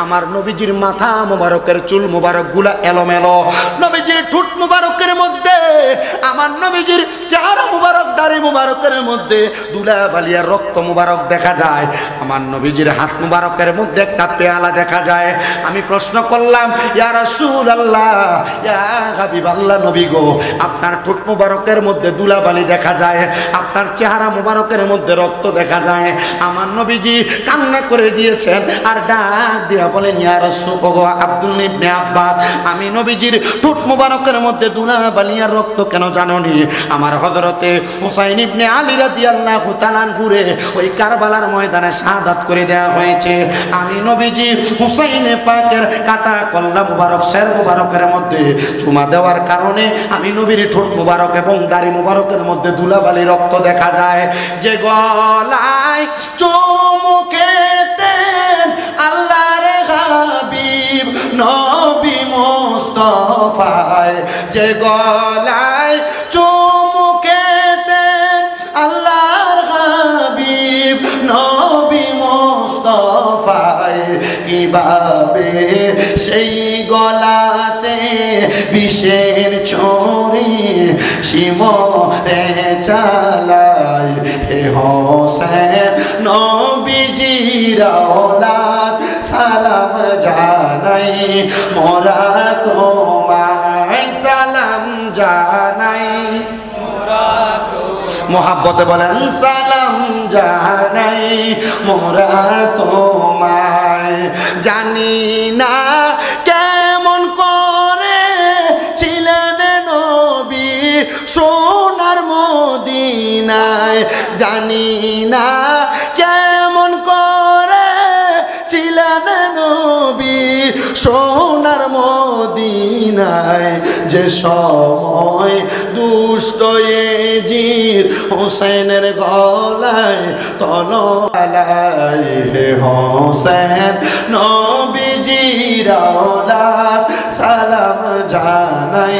আমার নবীজির মাথা মুবারকের চুল মুবারক গুলা এলোমেলো, নবীজির ঠোঁট মুবারকের মধ্যে, আমার নবীজির চেহারা মুবারক দাড়ি মুবারকের মধ্যে দুলা বালিয়া রক্ত মুবারক দেখা যায়, আমার নবীজির হাত মুবারকের মধ্যে একটা পেয়ালা দেখা যায়। আমি প্রশ্ন করলাম, ইয়া রাসূলুল্লাহ, ইয়া হাবিবাল্লাহ, নবী গো, আপনার ঠোঁট মুবারকের মধ্যে দুলা বালি দেখা যায়, আপনার চেহারা মুবারকের মধ্যে রক্ত দেখা যায়। আমার নবীজি কান্না করে দিয়েছেন আর ডাক দিয়া বলেন, ইয়া রাসূলুল্লাহ, আব্দুল্লাহ ইবনে আব্বাস, আমি নবীজির ঠোঁট মুবারকের মধ্যে দুলা বালিয়ার রক্ত কেন জানোনি? আমার হযরতে হুসাইন ইবনে আলী রাদিয়াল্লাহু তাআলা আনহুরে ওই কারবালার ময়দানে শাহাদাত করে দেওয়া হয়েছে। আমি নবীজি হুসাইনে পাকের কাটা কল্লা মুবারক শের মুবারকের মধ্যে চুমা দেওয়ার কারণে আমি নবীর ঠোঁট মুবারক এবং দাড়ি মুবারকের মধ্যে ধুলাবালি রক্ত দেখা যায়। যে গলায় চুমুকেতেন আল্লাহর হাবিব নবী মুস্তাফায়, যে গলায় চুমুকেতেন আল্লাহর হাবিব নবী মুস্তাফায়, কিভাবে সেই গলাতে বিষের ছড়ি শিমরে চালায়, হে হোসেন নবীজির औलाद সালাম জানাই, মোরা তোমায় সালাম জানাই, মোহাব্বতে বলেন সালাম জানাই মোরা তোমায়। জানি না কেমন করে ছিলেন নবী সোনার মদিনায়, জানি না কেমন করে ছিলেন নবী সোনার মদিনায়। যে সময় দুষ্ট এজিদ হোসেনের গলায় তলোয়ার, হে হোসেন নবীজির औलाद সালাম জানাই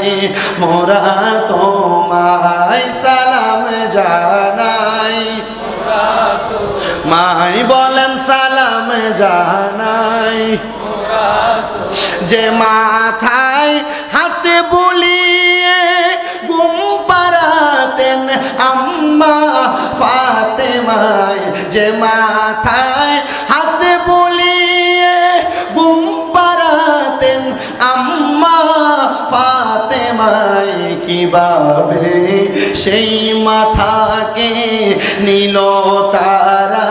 মোরা তোমায়, সালাম জানাই মাই বলেন সালাম জানাই। যে মাথায় হাতে বুলিয়ে ঘুম পাড়াতেন আম্মা ফাতেমায়, যে মাথায় হাতে বুলিয়ে ঘুম পাড়াতেন আম্মা ফাতেমায়, কিভাবে সেই মাথাকে নিল তারা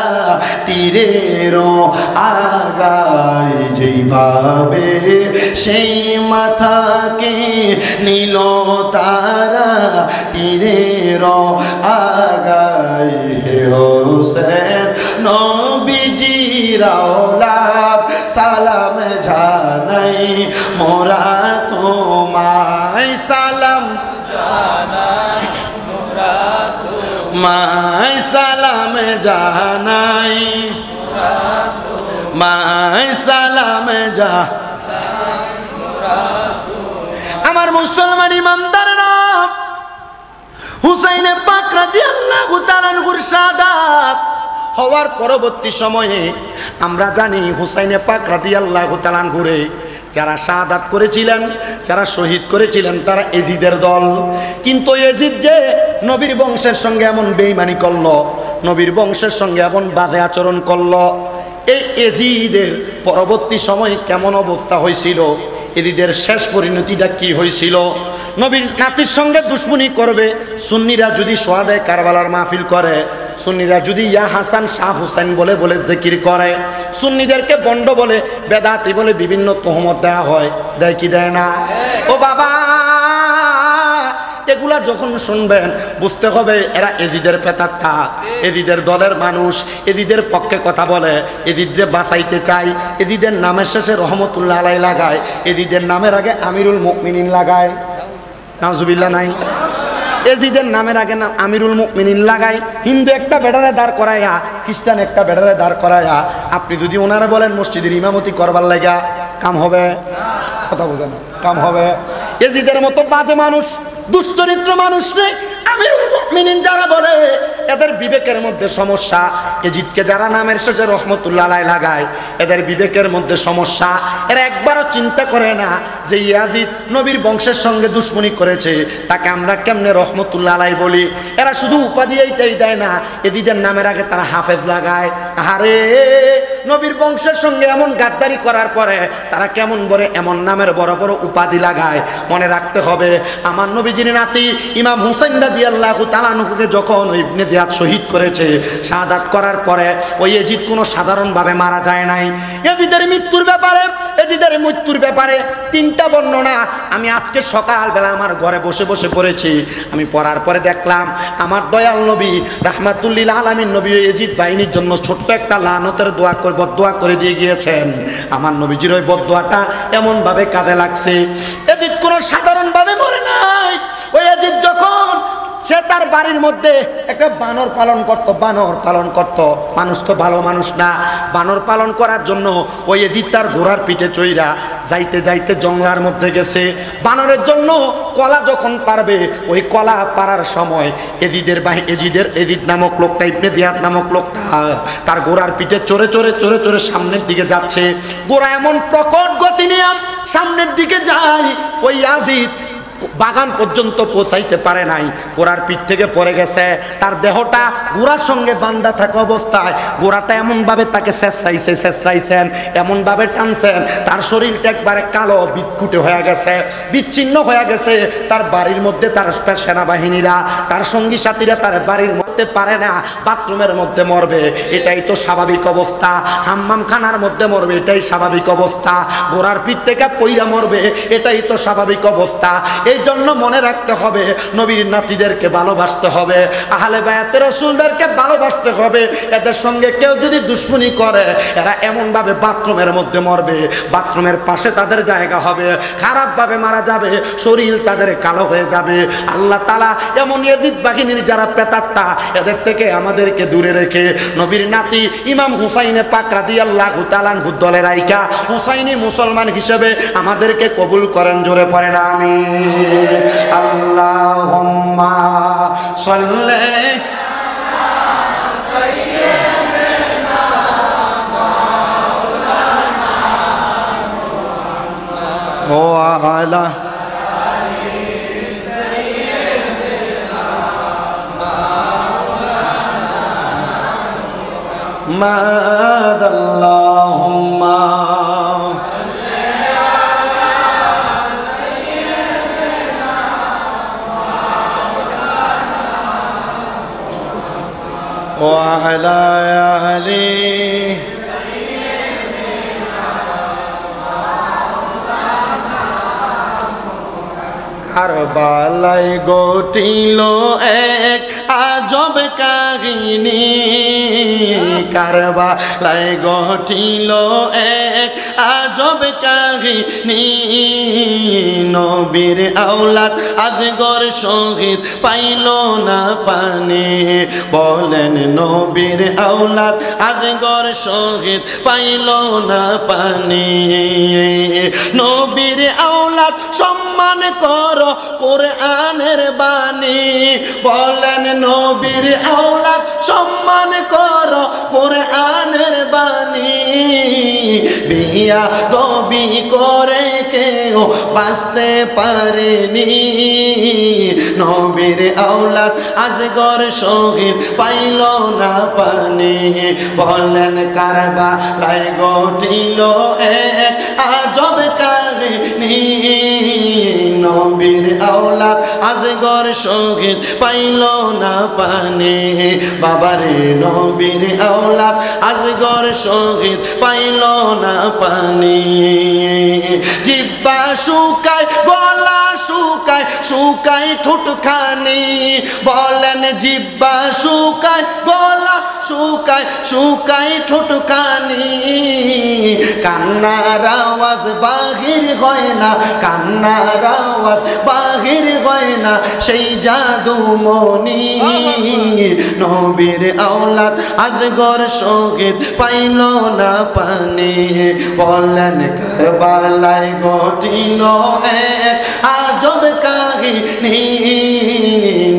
তীরের আগায়, যেভাবে সেই মাথাকে নিল তারা তীরের আগায়। হে হোসেন নবীজির औलाद সালাম জানাই মোরা তোমায়, সালাম জানাই মোরা তোমায়, সালাম জানাই মাই, সালাম যা। আমার মুসলমান ইমানদাররা, হুসাইনে পাক রাদিয়াল্লাহু তাআলা আনহুর শাহাদাত হওয়ার পরবর্তী সময়ে আমরা জানি হুসাইনে পাক রাদিয়াল্লাহু তাআলা আনহুরে যারা শাহাদাত করেছিলেন, যারা শহীদ করেছিলেন, তারা এজিদের দল। কিন্তু এজিদ যে নবীর বংশের সঙ্গে এমন বেঈমানি করল, নবীর বংশের সঙ্গে এমন বাজে আচরণ করল, এই এজিদের পরবর্তী সময়ে কেমন অবস্থা হয়েছিল, এজিদের শেষ পরিণতিটা কি হয়েছিল। নবীর নাতির সঙ্গে দুশ্মনী করবে, সুন্নিরা যদি সোহাদায়ে কারবালার মাহফিল করে, সুন্নিরা যদি ইয়া হাসান শাহ হুসাইন বলে বলে জিকির করে, সুন্নিদেরকে বন্ড বলে, বেদাতি বলে বিভিন্ন তহমত দেওয়া হয়, দেয় কি দেয় না? ও বাবা, এগুলা যখন শুনবেন বুঝতে হবে এরা এজিদের পেতাত্তা, এজিদের দলের মানুষ, এজিদের পক্ষে কথা বলে, এজিদরে বাঁচাইতে চাই, এজিদের নামের শেষে রহমতুল্লাহ আলাই লাগায়, এজিদের নামের আগে আমিরুল মুমিনিন লাগায়, নাউজুবিল্লাহ নাই, এজিদের নামের আগে নাম আমিরুল মুমিনিন লাগায়। হিন্দু একটা বেটারে দাঁড় করায়া, খ্রিস্টান একটা বেটারে দাঁড় করায়া আপনি যদি ওনারা বলেন মসজিদের ইমামতি করবার লাগা, কাম হবে? কথা বোঝে না, কাম হবে? এজিদের মতো বাজে মানুষ, দুশ্চরিত্র মানুষ রে আমিরুল মুমিনিন যারা বলে, এদের বিবেকের মধ্যে সমস্যা। এজিদকে যারা নামের শেষে রহমতুল্লাহ আলাই লাগায়, এদের বিবেকের মধ্যে সমস্যা। এরা একবারও চিন্তা করে না যে ইয়াজিদ নবীর বংশের সঙ্গে দুশ্মনী করেছে, তাকে আমরা কেমনে রহমতুল্লাহ আলাই বলি। এরা শুধু উপাধি এইটাই দেয় না, এজিদের নামের আগে তারা হাফেজ লাগায়। আরে নবীর বংশের সঙ্গে এমন গাদ্দারি করার পরে তারা কেমন বলে এমন নামের বড় বড় উপাধি লাগায়। মনে রাখতে হবে, আমার নবীজির নাতি ইমাম হুসাইন রাদিয়াল্লাহু তাআলা আনহুকে যখন ইবনে জিয়াদ শহীদ করেছে, শাহাদাত করার পরে ওই এজিদ কোনো সাধারণভাবে মারা যায় নাই। এজিদের মৃত্যুর ব্যাপারে তিনটা বর্ণনা আমি আজকে সকালবেলা আমার ঘরে বসে বসে পড়েছি। আমি পড়ার পরে দেখলাম আমার দয়াল নবী রাহমাতুল্লিল আলামিন নবী এজিদ বাহিনীর জন্য ছোট্ট একটা লানতের বদদোয়া করে দিয়ে গিয়েছেন। আমার নবীজির ওই বদদোয়াটা এমন ভাবে কাজে লাগছে। এজিদ কোনো সাধারণভাবে মরে নাই। ওই এজিদ যখন সে তার বাড়ির মধ্যে একটা বানর পালন করত, মানুষ তো ভালো মানুষ না, বানর পালন করার জন্য ওই এজিদ তার ঘোড়ার পিঠে চইরা যাইতে যাইতে জঙ্গলার মধ্যে গেছে। বানরের জন্য কলা যখন পারবে, ওই কলা পারার সময় এজিদ নামক লোকটা, ইবনে জিয়াদ নামক লোকটা তার ঘোড়ার পিঠে চড়ে চড়ে চড়ে চড়ে সামনের দিকে যাচ্ছে। ঘোড়া এমন প্রকট গতি নিয়ে সামনের দিকে যায়, ওই ইয়াজিদ বাগান পর্যন্ত পৌঁছাইতে পারে নাই, ঘোড়ার পিঠ থেকে পড়ে গেছে। তার দেহটা ঘোড়ার সঙ্গে বান্ধা থাকা অবস্থায় ঘোড়াটা এমনভাবে তাকে ছেঁচড়াইছেন, এমনভাবে টানছেন, তার শরীরটা একবারে কালো বিক্ষুটে হয়ে গেছে, বিচ্ছিন্ন হয়ে গেছে। তার বাড়ির মধ্যে তার সেনাবাহিনীরা, তার সঙ্গী সাথীরা তার বাড়ির করতে পারে না, বাথরুমের মধ্যে মরবে, এটাই তো স্বাভাবিক অবস্থা। হাম্মাম খানার মধ্যে মরবে, এটাই স্বাভাবিক অবস্থা। ঘোড়ার পিঠ থেকে পইরা মরবে, এটাই তো স্বাভাবিক অবস্থা। এই জন্য মনে রাখতে হবে, নবীর নাতিদেরকে ভালোবাসতে হবে, আহলে বায়াতে রাসূলদেরকে ভালোবাসতে হবে। এদের সঙ্গে কেউ যদি দুশমনি করে, এরা এমনভাবে বাথরুমের মধ্যে মরবে, বাথরুমের পাশে তাদের জায়গা হবে, খারাপভাবে মারা যাবে, শরীর তাদের কালো হয়ে যাবে। আল্লাহ তাআলা এমন ইয়াজিদ বাহিনীর যারা পেতাত্তা, এদের থেকে আমাদেরকে দূরে রেখে নবীর নাতি ইমাম হুসাইনে পাক রাদিয়াল্লাহু তাআলা আনহু দলে রাইখা হুসাইনি মুসলমান হিসেবে আমাদেরকে কবুল করেন। জোরে পড়েন আমিন। আল্লাহুম্মা সাল্লি ওয়া আলা মাদাল্লাহুম্মা ওয়া আলা আলি কারবালায় ঘটিল এক আজব কাহিনী, কারবালায় ঘটিল এক আজব কাহিনী। নবীর আওলাদ আজগর শহীদ পাইল না পানি, বলেন নবীর আওলাদ আজগর শহীদ পাইল না পানি। নবীর আওলাদ সম্মান কর কোরআনের বাণী, বলেন নবীর আওলাদ সম্মান কর কোরআনের বাণী। বিয়া দবি করে কেউ বাঁচতে পারেনি, নবীর আওলাদ আজগর শহীদ পাইল না পানি, বলেন কারবালায় ঘটিল এক আজব কাহিনী। নবীর আওলাদ আজগর শহীদ পাইল না পানি, বাবারে নবীর আওলাদ আজগর শহীদ পাইল না পানি। জিহ্বা শুকায়, গলা শুকায়, শুকায় ঠোঁটখানি, বলেন জিহ্বা শুকায়, গলা শুকায়, শুকায় ঠোঁটখানি। কান্নার আওয়াজ বাহির হয় না, কান্নার আওয়াজ বাহির হয় না, সেই জাদুমণি। নবীর আওলাদ আজগর শহীদ পাইল না পানি, বলেন কারবালায় ঘটিল এক আজব কাহিনী।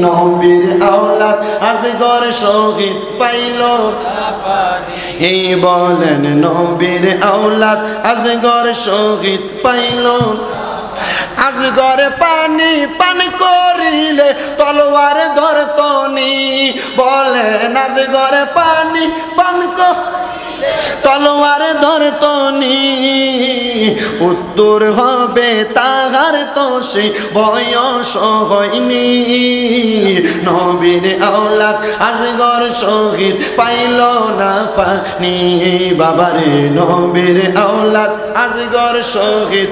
নবীর আওলাদ আজগর শহীদ পাইল না পানি, এই বলেন নবীর আওলাদ আজগর শহীদ পাইল। আজগর পানি পান করিলে তলোয়ার ধরতনি, বলেন আজগর পানি পান করিলে তলোয়ার ধরতনি। উত্তর হবে তাহার তো সে বয়স হয়নি, নবীর আওলাদ আজগর শহীদ পাইল না পানি, বাবারে নবীর আওলাদ আজগর শহীদ।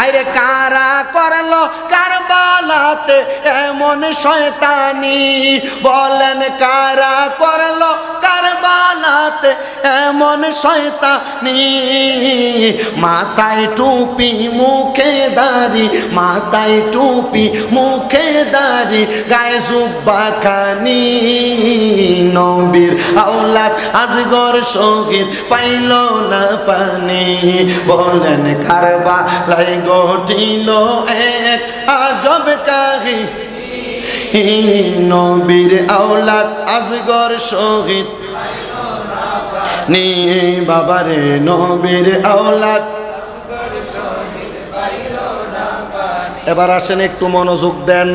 আরে কারা করলো কারবালাতে এমন শয়তানি, বলেন কারা করলো কারবালাতে এমন শয়তানি। মাথায় টুপি মুখে দাড়ি, মাথায় টুপি মুখে দাড়ি, গায়ে জুব্বা খানি। নবীর আওলাদ আজগর শহীদ পাইল না পানি, বলেন কারবালায় ঘটিল এক আজব কাহিনী। নবীর আওলাদ আজগর শহীদ নি, বাবারে নবীর আওলাদ। এবার আসেন একটু মনোযোগ দেন।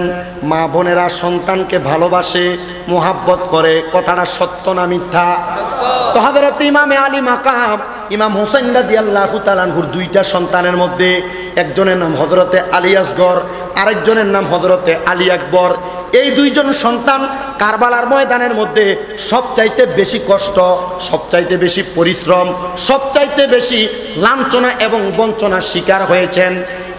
মা বোনেরা সন্তানকে ভালোবাসে, মোহাব্বত করে, কথাটা সত্য না মিথ্যা? তো হযরত ইমামে আলী মাকাম ইমাম হুসাইন রাদিয়াল্লাহু তাআলা আনহুর দুইটা সন্তানের মধ্যে একজনের নাম হযরতে আলী আসগর, আরেকজনের নাম হযরতে আলী আকবর। এই দুইজন সন্তান কারবালার ময়দানের মধ্যে সবচাইতে বেশি কষ্ট, সবচাইতে বেশি পরিশ্রম, সবচাইতে বেশি লাঞ্ছনা এবং বঞ্চনার শিকার হয়েছেন।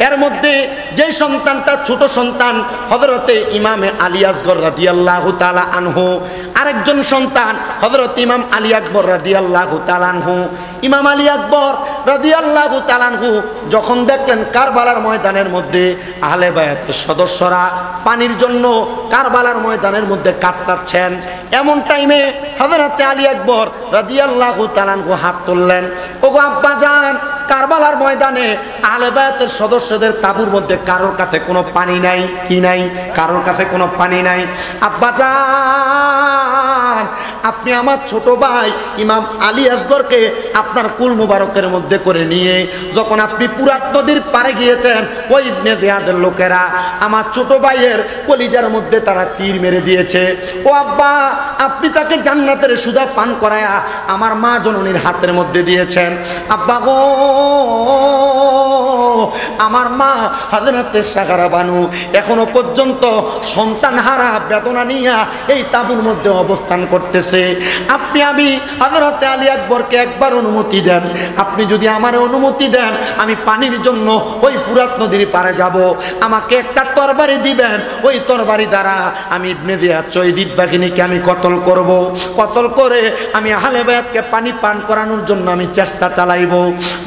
এর মধ্যে যে সন্তানটা ছোট সন্তান হযরতে ইমামে আলী আসগর রাদিয়াল্লাহু তাআলা আনহু, আরেকজন সন্তান হযরত ইমাম আলী আকবর রাদিয়াল্লাহু তাআলা আনহু। ইমাম আলী আকবর রাদিয়াল্লাহু তাআলা আনহু যখন দেখলেন কারবালার ময়দানের মধ্যে আহলে বায়াতের সদস্যরা পানির জন্য কারবালার ময়দানের মধ্যে কাতরাচ্ছেন, এমন টাইমে হযরতে আলী আকবর রাদিয়াল্লাহু তাআলা আনহু হাত তুললেন, ওগো আব্বাজান, কারবালার ময়দানে আহলে বায়াতের সদস্যদের তাঁবুর মধ্যে কারোর কাছে কোনো পানি নাই, কি নাই, কারোর কাছে কোনো পানি নাই। আব্বাজান, আপনি আমার ছোট ভাই ইমাম আলী আসগরকে আপনার কুল মুবারকের মধ্যে করে নিয়ে যখন আপনি পুরাত নদীর পারে গিয়েছেন, ওই ইবনে জিয়াদের লোকেরা আমার ছোট ভাইয়ের কলিজার মধ্যে তারা তীর মেরে দিয়েছে। ও আব্বা, আপনি তাকে জান্নাতের সুধা পান করায়া আমার মা জননীর হাতের মধ্যে দিয়েছেন। আব্বা গো, আমার মা হযরতে সাগারা বানু এখনো পর্যন্ত সন্তান হারা বেদনা নিয়ে এই তাঁবুর মধ্যে অবস্থান করতেছে। আপনি আমি হযরতে আলী আকবরকে একবার অনুমতি দেন, আপনি যদি আমার অনুমতি দেন আমি পানির জন্য ওই ফুরাত নদীর পারে যাব, আমাকে একটা তরবারি দিবেন, ওই তরবারি দ্বারা আমি ইবনে জিয়াদ শহীদ বাহিনীকে আমি কতল করব, কতল করে আমি আহলে বায়াতকে পানি পান করানোর জন্য আমি চেষ্টা চালাইব।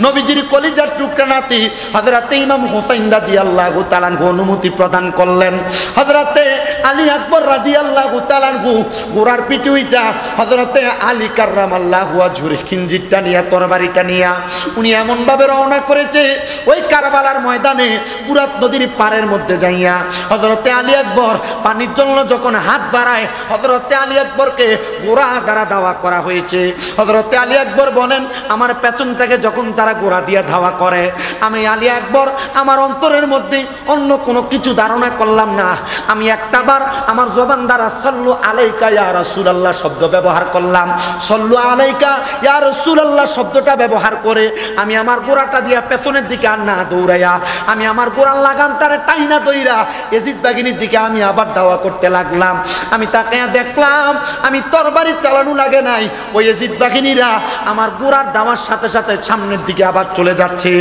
নবীজির কলিজার টুকরা নাতি হযরতে ইমাম হুসাইন রাদিয়াল্লাহু তাআলা আনহু অনুমতি প্রদান করলেন। হযরতে আলী আকবর রাদিয়াল্লাহু তাআলা আনহু গোরার পিঠে উইটা হযরতে আলী কাররামাল্লাহু ওয়াজহুর খিঞ্জিরটা নিয়ে, তরবারিটা নিয়ে উনি এমন ভাবে রওনা করেছে ওই কারবালার ময়দানে ফুরাত নদীর পারের মধ্যে যাইয়া হযরতে আলী আকবর পানির জন্য যখন হাত বাড়ায়, হযরতে আলী আকবরকে গোরা দ্বারা দাওয়া করা হয়েছে। হযরতে আলী আকবর বলেন, আমার পেছন থেকে যখন তারা গোরা দিয়ে ধাওয়া করে, আমি আলী আকবর আমার অন্তরের মধ্যে অন্য কোনো কিছু ধারণা করলাম না, আমি একটাবার আমার জবান দ্বারা সাল্লু আলাইকা ইয়া রাসূলুল্লাহ শব্দ ব্যবহার করলাম। সাল্লু আলাইকা ইয়া রাসূলুল্লাহ শব্দটা ব্যবহার করে আমি আমার গোড়াটা দিয়া পেছনের দিকে আর না দৌড়াইয়া আমি আমার গোড়ার লাগামটারে টাইনা দইরা এজিদ বাহিনীর দিকে আমি আবার দাওয়া করতে লাগলাম। আমি তাকে দেখলাম আমি তরবারি চালানো লাগে নাই, ওই এজিদ বাহিনীরা আমার গোড়ার দাওয়ার সাথে সাথে সামনের দিকে আবার চলে যাচ্ছে।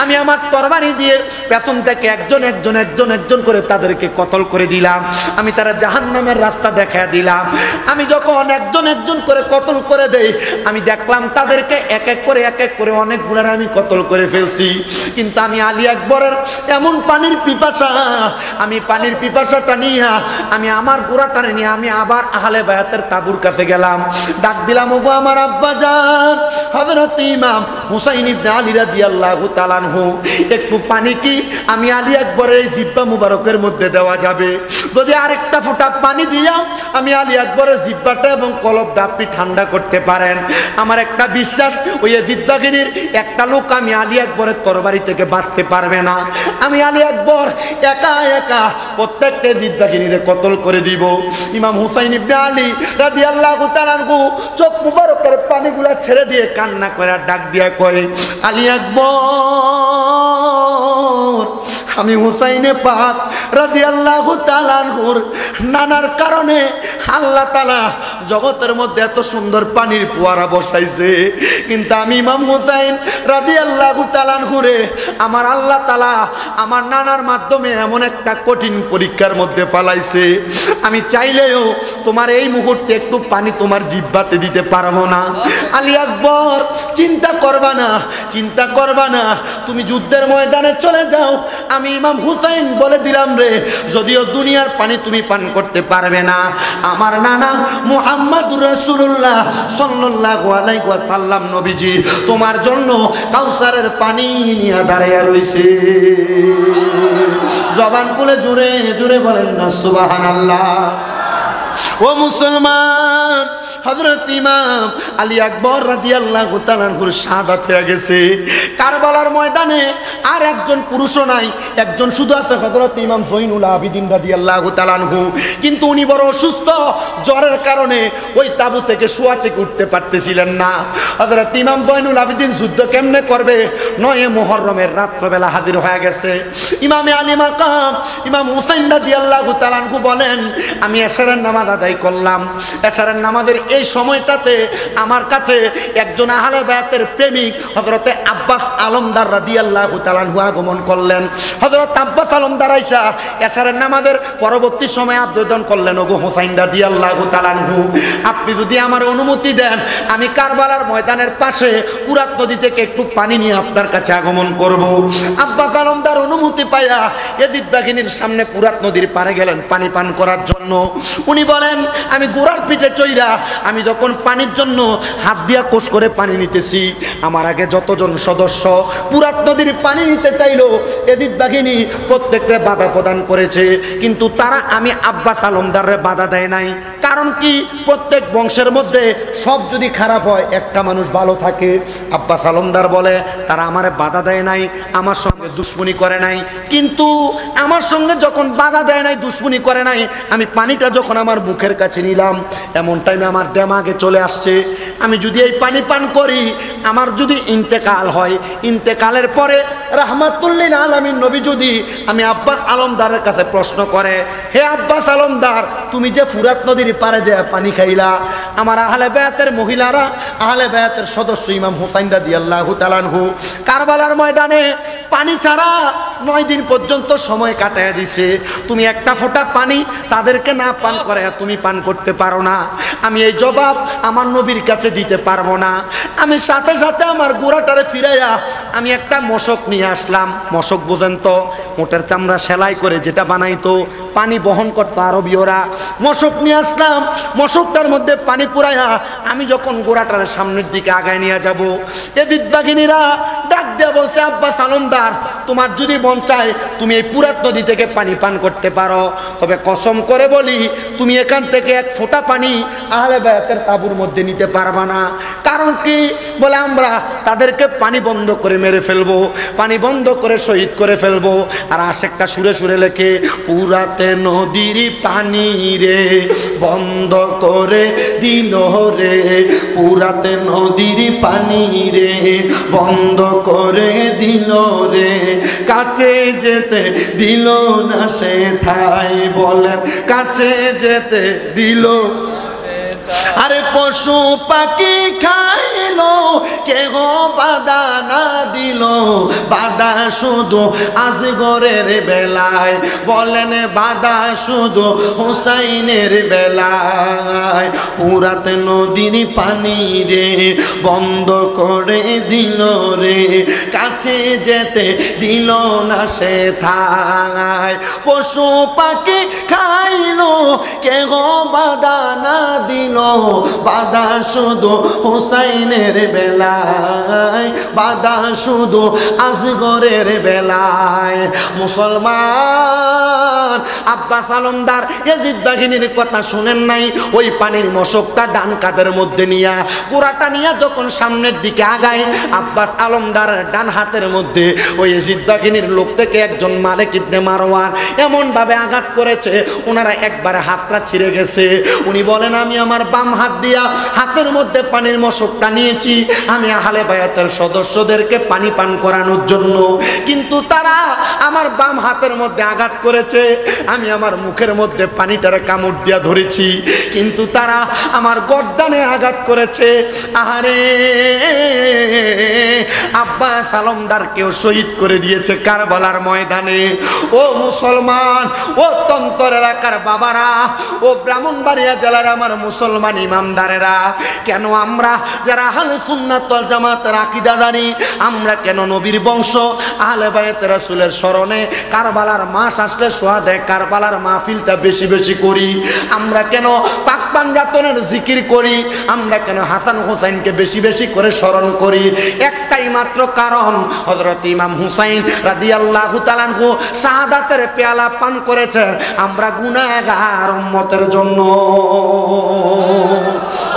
আমি আমার তরবারি দিয়ে পেছন থেকে একজন একজন একজন একজন করে তাদেরকে কতল করে দিলাম, আমি তারা জাহান্নামের রাস্তা দেখায় দিলাম। আমি যখন একজন একজন করে কতল করে দেই, আমি দেখলাম তাদেরকে এক এক করে অনেক গুণার আমি কতল করে ফেলছি। কিন্তু আমি আলী আকবরের এমন পানির পিপাসা, আমি পানির পিপাসাটা নিয়ে আমি আমার গোড়াটারে নিয়ে আমি আবার আহলে বায়াতের তাঁবুর কাছে গেলাম, ডাক দিলাম, ওগো আমার আব্বাজান হযরত ইমাম হুসাইন ইবনে আলী রাদিয়াল্লাহু তাআলা আনহু, একটু পানি কি আমি আলী আকবরের এই জিহ্বা মুবারকের মধ্যে দেওয়া যাবে? যদি আরেকটা ফোঁটা পানি দিলাম আমি আলী আকবরের জিহ্বাটা এবং কলবটা আপনি ঠান্ডা করতে পারেন। আমার একটা বিশ্বাস, ওই এজিদ বাহিনীর একটা লোক আমি আলী আকবরের তরবারি থেকে বাঁচতে পারবে না। আমি আলী আকবর একা একা প্রত্যেকটা এজিদ বাহিনীরে কতল করে দিব। ইমাম হুসাইন ইবনে আলী রাদিয়াল্লাহু তাআলা আনহু চোখ মুবারকের পানিগুলা ছেড়ে দিয়ে কান্না করে ডাক দিয়া কয়, আলী আকবর, আমি হুসাইনে পাক রাদিয়াল্লাহু তাআলা আনহুর নানার কারণে আল্লাহ তাআলা জগতের মধ্যে এত সুন্দর পানির ফোয়ারা বসাইছে, কিন্তু আমি ইমাম হুসাইন রাদিয়াল্লাহু তাআলা আনহুরে আমার আল্লাহ তাআলা আমার নানার মাধ্যমে এমন একটা কঠিন পরীক্ষার মধ্যে ফালাইছে, আমি চাইলেও তোমার এই মুহূর্তে একটু পানি তোমার জিহ্বাতে দিতে পারবো না। আলী আকবর, চিন্তা করবা না, চিন্তা করবা না, তুমি যুদ্ধের ময়দানে চলে যাও। আমি ইমাম হুসাইন বলে দিলাম রে, যদিও দুনিয়ার পানি তুমি পান করতে পারবে না, আমার নানা মুহাম্মদুর রাসূলুল্লাহ সাল্লাল্লাহু আলাইহি ওয়াসাল্লাম নবীজি তোমার জন্য কাউসারের পানি নিয়ে দাঁড়িয়ে রইছে। জবান খুলে জোরে জোরে বলেন না সুবহানাল্লাহ। ও মুসলমান, হযরত ইমাম আলী আকবর রাদিয়াল্লাহু তাআলা আনহুর শাহাদাত হয়ে গেছে। কারবালার ময়দানে আর একজন পুরুষও নাই, একজন শুধু আছে হযরত ইমাম জয়নুল আবিদিন রাদিয়াল্লাহু তাআলা আনহু। কিন্তু উনি বড় অসুস্থ, জ্বরের কারণে ওই তাবু থেকে শোয়া থেকে উঠতে পারতেছিলেন না। হযরত ইমাম জয়নুল আবিদিন যুদ্ধ কেমনে করবে? 9 মুহররমের রাত্রবেলা হাজির হয়ে গেছে। ইমামে আলী মাকাম ইমাম হুসাইন রাদিয়াল্লাহু তাআলা আনহু বলেন, আমি এশারের নামাজ আদায় করলাম। এশারের নামাজের এই সময়টাতে আমার কাছে একজন আহলে বায়াতের প্রেমিক হযরতে আব্বাস আলমদার রাদিয়াল্লাহু তাআলা আনহু আগমন করলেন। হযরত আব্বাস আলমদার আইসা এশারের নামাজের পরবর্তী সময় আবেদন করলেন, ওগো হুসাইন রাদিয়াল্লাহু তাআলা আনহু, আপনি যদি আমার অনুমতি দেন আমি কারবালার ময়দানের পাশে ফুরাত নদী থেকে একটু পানি নিয়ে আপনার কাছে আগমন করব। আব্বাস আলমদার অনুমতি পাইয়া ইয়াজিদ বাহিনীর সামনে ফুরাত নদীর পাড়ে গেলেন পানি পান করার জন্য। উনি বলেন, আমি গোড়ার পিঠে চইরা আমি যখন পানির জন্য হাত দিয়া কোষ করে পানি নিতেছি, আমার আগে যতজন সদস্য ফুরাত নদীর পানি নিতে চাইলো ইয়াজিদ বাহিনী প্রত্যেককে বাধা প্রদান করেছে, কিন্তু তারা আমি আব্বাস আলমদারে বাধা দেয় নাই। কারণ কি? প্রত্যেক বংশের মধ্যে সব যদি খারাপ হয় একটা মানুষ ভালো থাকে। আব্বাস আলমদার বলে, তারা আমারে বাধা দেয় নাই, আমার সঙ্গে দুশ্মনী করে নাই, কিন্তু আমার সঙ্গে যখন বাধা দেয় নাই, দুশ্মনী করে নাই, আমি পানিটা যখন আমার মুখের কাছে নিলাম এমন টাইমে আমার দেমাগে চলে আসছে, আমি যদি এই পানি পান করি আমার যদি ইন্তেকাল হয়, ইন্তেকালের পরে রাহমাতুল্লিল আলামিন নবী যদি আমি আব্বাস আলমদারের কাছে প্রশ্ন করে, হে আব্বাস আলমদার, তুমি যে ফুরাত নদীর পারে যে পানি খাইলা, আমার আহলে বায়াতের মহিলারা, আহলে বায়াতের সদস্য ইমাম হুসাইন রাদিয়াল্লাহু তাআলা আনহু কারবালার ময়দানে পানি ছাড়া 9 দিন পর্যন্ত সময় কাটায় দিছে, তুমি একটা ফোঁটা পানি তাদেরকে না পান করে তুমি পান করতে পারো না, আমি এই জবাব আমার নবীর কাছে দিতে পারবো না। আমি সাথে সাথে আমার গোড়াটারে ফিরাইয়া আমি একটা মশক নিয়ে আসলাম। মশক বোঝেন তো, মোটের চামড়া সেলাই করে যেটা বানাইতো, পানি বহন করতো আরবীয়রা। মশক নিয়ে আসলাম, মশকটার মধ্যে পানি পুরাইয়া আমি যখন গোড়াটার সামনের দিকে আগায় নিয়ে যাব, ইয়াজিদ বাহিনীরা ডাক দিয়ে বলছে, আব্বাস আলমদার, তোমার যদি মন চায় তুমি এই ফুরাত নদী থেকে পানি পান করতে পারো, তবে কসম করে বলি তুমি এখান থেকে এক ফোঁটা পানি আহলে বায়াতের তাঁবুর মধ্যে নিতে পারবা না। কারণ কি? বলে আমরা তাদেরকে পানি বন্ধ করে মেরে ফেলবো, পানি বন্ধ করে শহীদ করে ফেলবো। আর আশেকটা সুরে সুরে লেখে, পুরাতে নদীর পানি রে বন্ধ করে দিল রে, পুরাতে নদীর পানি রে বন্ধ করে দিল রে, কাছে যেতে দিল না সে ঠাই, বলেন কাছে যেতে দিল। আরে পশু পাখি খাইলো কেহ বাধা না দিল, বাধা শুধু আজগরের বেলায়, বলেন বাধা শুধু হুসাইনের বেলায়, পুরাত নদীর পানি রে বন্ধ করে দিল রে, কাছে যেতে দিল না সে ঠাই, পশু পাখি খাইলো কেহ বাধা না দিল, বাধা শুধু হুসাইনের বেলায়, বাধা শুধু আজগরের বেলায়। মুসলমান আব্বাস আলমদার ইয়াজিদ বাহিনীর কথা শুনেন নাই? ওই পানির মশকটা ডান কাঁধের মধ্যে নিয়া গোড়াটা নিয়া যখন সামনের দিকে আগায়, আব্বাস আলমদার ডান হাতের মধ্যে ওই ইয়াজিদ বাহিনীর লোক থেকে একজন মালিক ইবনে মারওয়ান এমন ভাবে আঘাত করেছে, ওনারা একবারে হাতটা ছিঁড়ে গেছে। উনি বলেন, আমি আমার বাম হাত দিয়া হাতের মধ্যে পানির মশকটা নিয়েছি আমি আহলে বায়াতের সদস্যদেরকে পানি পান করানোর জন্য, কিন্তু তারা আমার বাম হাতের মধ্যে আঘাত করেছে, আমি আমার মুখের মধ্যে পানিটারে কামড় দিয়া ধরেছি, কিন্তু তারা আমার গর্দানে আঘাত করেছে। আহারে, আব্বাস আলমদারকেও শহীদ করে দিয়েছে কারবালার ময়দানে। ও মুসলমান, ও তন্তর এলাকার বাবারা, ও ব্রাহ্মণবাড়িয়া জেলার আমার মুসলমান ইমামদারেরা, কেন আমরা যারা আহলে সুন্নাত ওয়াল জামাতের আকীদাদারী, আমরা কেন নবীর বংশ আহলে বায়াতে রাসূলের স্মরণে কারবালার মাস আসলে সোহাদে কারবালার মাহফিলটা বেশি বেশি করি? আমরা কেন পাক পাঞ্জাতনের জিকির করি? আমরা কেন হাসান হুসাইনকে বেশি বেশি করে স্মরণ করি? একটাই মাত্র কারণ, হযরত ইমাম হুসাইন রাদিয়াল্লাহু তাআলা আনহু শাহাদাতের পেয়ালা পান করেছেন আমরা গুনাহগার উম্মতের জন্য।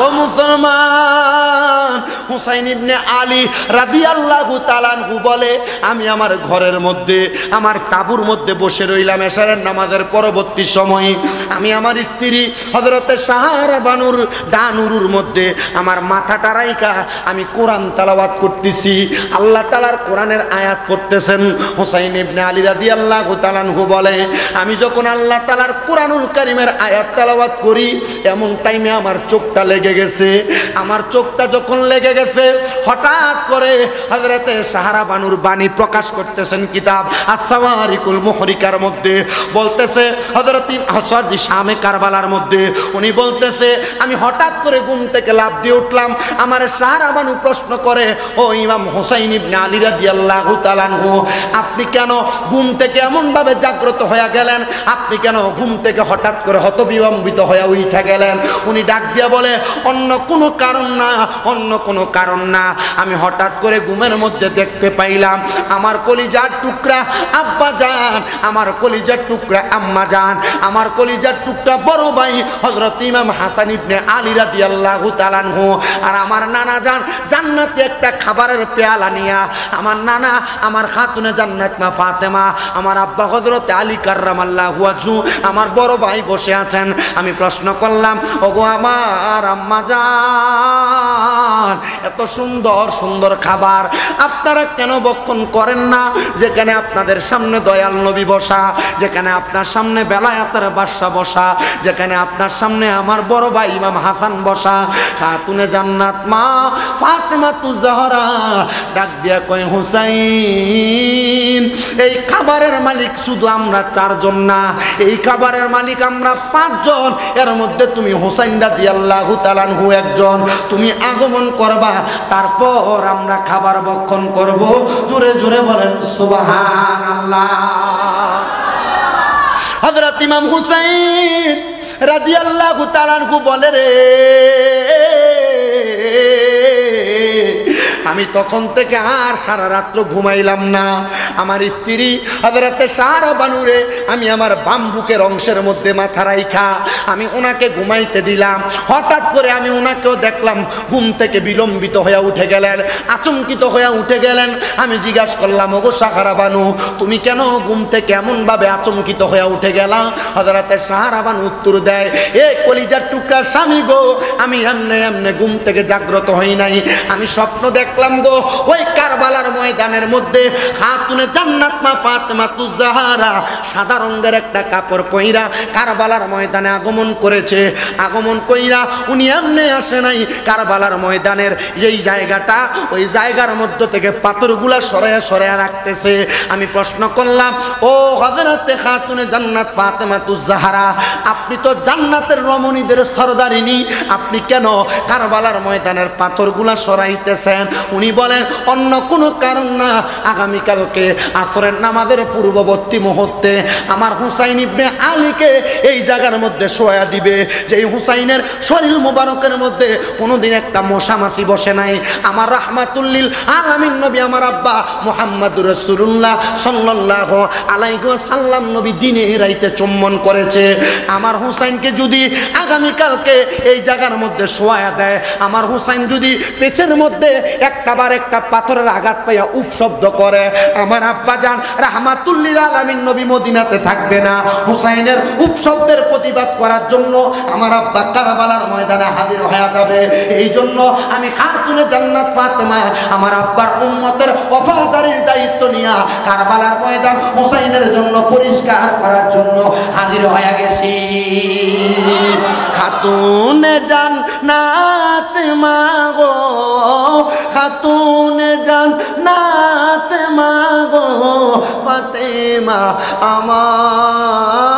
ও মুসলমান, হুসাইন ইবনে আলী রাদিয়াল্লাহু তাআলা আনহু বলে, আমি আমার ঘরের মধ্যে আমার তাঁবুর মধ্যে বসে রইলাম এশারের নামাজের পরবর্তী সময়ে। আমি আমার স্ত্রী হযরতে সাহারা বানুর ডানুরুর মধ্যে আমার মাথাটা রাইখা আমি কোরআন তেলাওয়াত করতেছি। আল্লাহ তাআলার কোরআনের আয়াত পড়তেছেন। হুসাইন ইবনে আলী রাদিয়াল্লাহু তাআলা আনহু বলে, আমি যখন আল্লাহ তাআলার কোরআনুল কারীমের আয়াত তেলাওয়াত করি এমন টাইমে আমার চোখটা লেগে গেছে। আমার চোখটা যখন লেগে গেছে হঠাৎ করে হযরতে সাহারা বানুর বাণী প্রকাশ করতেছেন কিতাব আস-সাওয়ারিকুল মুহরিকার মধ্যে, বলতেছে হযরত হযরত শামে কারবালার মধ্যে উনি বলতেছে, আমি হঠাৎ করে ঘুম থেকে লাফ দিয়ে উঠলাম। আমার সাহারা বানু প্রশ্ন করে, ও ইমাম হুসাইন ইবনে আলী রাদিয়াল্লাহু তাআলা আনহু, আপনি কেন ঘুম থেকে এমন ভাবে জাগ্রত হয়ে গেলেন? আপনি কেন ঘুম থেকে হঠাৎ করে হতবিলম্বিত হয়ে উঠে গেলেন? উনি ডাক দিয়া বলে, অন্য কোনো কারণ না, অন্য কোনো কারণ না। আমি হঠাৎ করে ঘুমের মধ্যে দেখতে পাইলাম আমার কলিজার টুকরা আব্বা জান, আমার কলিজার টুকরা আম্মা জান, আমার কলিজার টুকরা বড় ভাই হযরত ইমাম হাসান ইবনে আলী রাদিয়াল্লাহু তাআলা আনহু আর আমার নানা জান জান্নাতে একটা খাবারের পেয়ালা নিয়া, আমার নানা আমার খাতুনে জান্নাত মা ফাতেমা, আমার আব্বা হযরত আলী কাররামাল্লাহু ওয়াজহু, আমার বড় ভাই বসে আছেন। আমি প্রশ্ন করলাম, ওগো আমার আম্মা জান, এত সুন্দর সুন্দর খাবার আপনারা কেন ভক্ষণ করেন না? যেখানে আপনাদের সামনে দয়াল নবী বসা, যেখানে আপনার সামনে বেলায়েতের বাদশা বসা, যেখানে আপনার সামনে আমার বড় ভাই ইমাম হাসান বসা, খাতুনে জান্নাত মা ফাতেমাতুজ জাহরা ডাক দিয়া কয়, হুসাইন, এই খাবারের মালিক শুধু আমরা চারজন না, এই খাবারের মালিক আমরা পাঁচজন। এর মধ্যে তুমি হুসাইন রাদিয়াল্লাহু তাআলা আনহু একজন। তুমি আগমন করবা, তারপর আমরা খাবার ভক্ষণ করব। জোরে জোরে বলেন সুবহানাল্লাহ। হযরত ইমাম হুসাইন রাদিয়াল্লাহু তাআলা আনহু বলে, রে আমি তখন থেকে আর সারা রাত্র ঘুমাইলাম না। আমার স্ত্রী হযরতে সাহারা বানুরে আমি আমার বাম্বুকের অংশের মধ্যে মাথা রাইখা আমি ওনাকে ঘুমাইতে দিলাম। হঠাৎ করে আমি ওনাকেও দেখলাম ঘুম থেকে বিলম্বিত হয়ে উঠে গেলেন, আচমকিত হয়ে উঠে গেলেন। আমি জিজ্ঞাসা করলাম, ওগো সাহারা বানু, তুমি কেন ঘুম থেকে এমনভাবে আচমকিত হয়ে উঠে গেলা? হযরতে সাহারা বানু উত্তর দেয়, এ কলিজার টুকরা স্বামী গো, আমি এমনে এমনে ঘুম থেকে জাগ্রত হই নাই। আমি স্বপ্ন দেখলাম গো, ওই কারবালার ময়দানের মধ্যে খাতুনে জান্নাত মা ফাতেমাতুজ জাহরা সাদা রঙের একটা কাপড় পইরা কারবালার ময়দানে আগমন করেছে। আগমন কইরা উনি এমনি আসে নাই, কারবালার ময়দানের যেই জায়গাটা, ওই জায়গার মধ্য থেকে পাথরগুলা সরায়া সরায়া রাখতেছে। আমি প্রশ্ন করলাম, ও হযরতে খাতুনে জান্নাত ফাতেমাতুজ জাহরা, আপনি তো জান্নাতের রমণীদের সরদারিনী, আপনি কেন কারবালার ময়দানের পাথরগুলা সরাইতেছেন? উনি বলেন, অন্য কোনো কারণ না, আগামীকালকে আসরের নামাজের পূর্ববর্তী মুহূর্তে আমার হুসাইন ইবনে আলীকে এই জায়গার মধ্যে শোয়া দিবে। যে হুসাইনের শরীর মোবারকের মধ্যে কোনোদিন একটা মশা মাছি বসে নাই। আমার রাহমাতুল আলামিন নবী আমার আব্বা মুহাম্মদুর রাসূলুল্লাহ সাল্লাল্লাহু আলাইহি ওয়াসাল্লাম নবী দিনে রাইতে চুম্বন করেছে। আমার হুসাইনকে যদি আগামীকালকে এই জায়গার মধ্যে শোয়া দেয়, আমার হুসাইন যদি পেছের মধ্যে একটাবার একটা পাথরের আঘাত পাইয়া উফ শব্দ করে, আমার আব্বা জান রাহমাতুল আলামিন নবী মদিনাতে থাকবে না। হুসাইনের উফ শব্দের প্রতিবাদ করার জন্য আমার আব্বা কারবালার ময়দানে হাজির হয়ে যাবে। এই জন্য আমি খাতুনে জান্নাত ফাতেমা আমার আব্বার উম্মতের ওফাদারির দায়িত্ব নিয়ে কারবালার ময়দান হুসাইনের জন্য পরিষ্কার করার জন্য হাজির হয়ে গেছি। খাতুনে জান্নাত মা গো, খাতুনে জান্নাত মা গো, ফাতেমা আমার,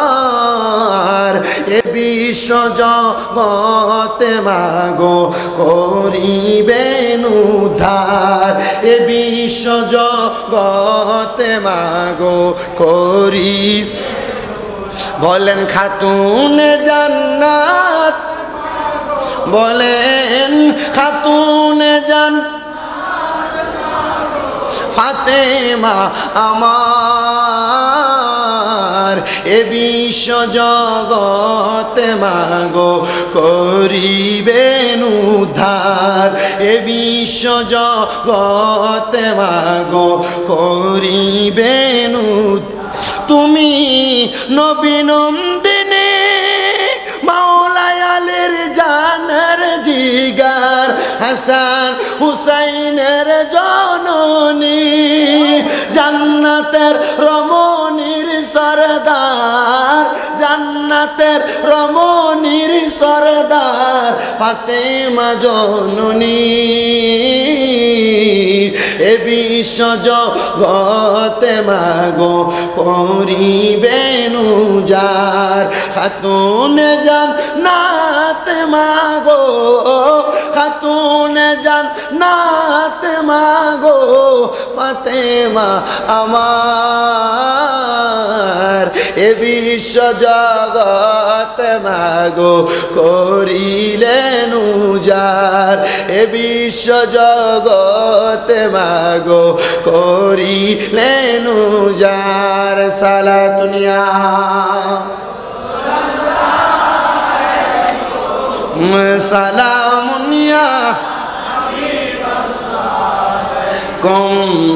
এ বিশ্ব জগতে মা গো করিবেন উদ্ধার, এ বিশ্ব জগতে মা গো করি। বলেন খাতুনে জান্নাত, বলেন খাতুনে জান্নাত ফাতেমা আমার, এ এ বিশ্ব জগতে মাগো করিবেন উদ্ধার এ বিশ্ব জগতে মাগো করিবেন তুমি নবী নন্দিনী মাওলায় আলীর জানের জিগার হাসান হুসাইনের জননী জান্নাতের রমণীর সরদার জান্নাতের রমণীর সরদার ফাতেমা জননী এ বিশ্ব জগতে মাগো করিবেন উজার খাতুনে জান্নাত মাগো খাতুনে জান্নাত মাগো ফাতেমা আমার এ বিশ্ব জগতে মাগো করিলেন উজার এ বিশ্ব জগতে মাগো করিলেন উজার সালাতুনিয়া সালামুনিয়া কম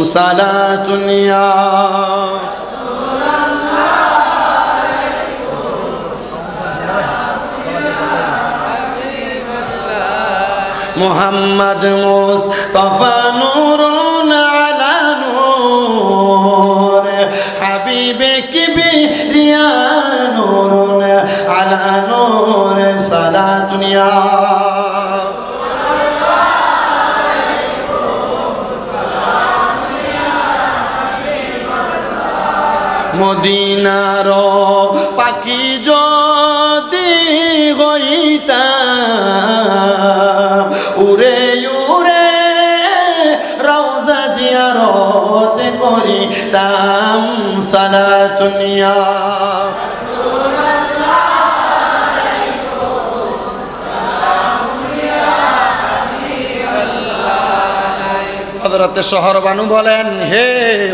সালাতুনিয়া মুহাম্মদ মুস্তাফা নূরুন আলা নূর হাবিবে কিবরিয়া নূরুন আলা নূর সালাতুনিয়া মদিনার পাখি যদি হইতা উড়ে উড়ে রওজা জিয়ারত করিতাম সালাতুনিয়া হযরতে শহরবানু বলেন হে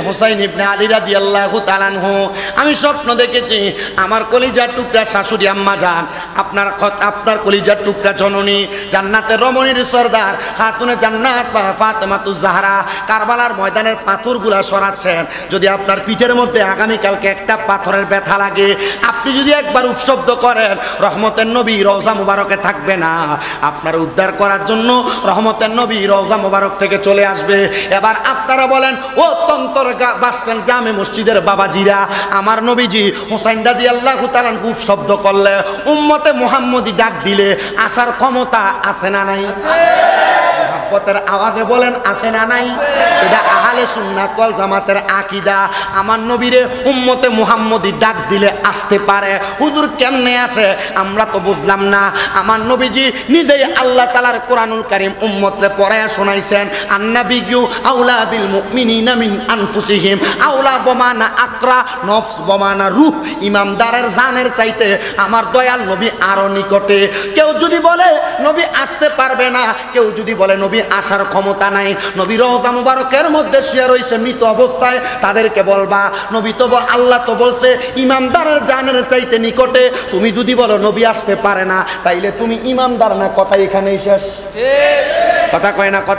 হুসাইন ইবনে আলী রাদিয়াল্লাহু তাআলা আনহু আমি স্বপ্ন দেখেছি আমার কলিজার টুকরা শাশুড়ি আম্মা জান আপনার কলিজার টুকরা জননী জান্নাতের রমণীর সরদার খাতুনে জান্নাত ফাতেমাতুজ জাহরা কারবালার ময়দানের পাথরগুলা সরাচ্ছেন যদি আপনার পিঠের মধ্যে আগামীকালকে একটা পাথরের ব্যথা লাগে আপনি যদি একবার উপশব্দ করেন রহমতের নবী রওজা মুবারকে থাকবে না আপনার উদ্ধার করার জন্য রহমতের নবী রওজা মুবারক থেকে চলে আসবে এবার আপনারা বলেন ও তন্তর বাসস্ট্যান্ড জামে মসজিদের বাবাজিরা আমার নবীজি হুসাইন রাদিয়াল্লাহু তাআলা খুব শব্দ করলে উম্মতে মুহাম্মদী ডাক দিলে আসার ক্ষমতা আছে না নাই মহব্বতের আওয়াজে বলেন আছে না নাই এটা আহলে সুন্নাত ওয়াল জামাতের আকীদা আমার নবীরে উম্মতে মুহাম্মদী ডাক দিলে আসতে পারে হুজুর কেমনে আসে আমরা তো বুঝলাম না আমার নবীজি নিজেই আল্লাহ তাআলার কোরআনুল কারীম উম্মতরে পড়ায়া শোনাইছেন আন্নাবিয়্যু আউলা বিল মুমিনিনা মিন আনফুসিহিম আউলা বমানা আকরা নফস বমানা রূহ ইমানদারের জানের চাইতে আমার দয়াল নবী আরো নিকটে কেউ যদি বলে নবী আসতে পারবে না কেউ যদি বলে নবী আসার ক্ষমতা নাই নবী রওজা মুবারকের মধ্যে শুয়ে রইছে মৃত অবস্থায় তাদেরকে বলবা নবী তো আল্লাহ তো বলছে ইমানদারের জানের চাইতে নিকটে তুমি যদি বলো নবী আসতে পারে না তাইলে তুমি ইমানদার না কথা এখানেই শেষ কথা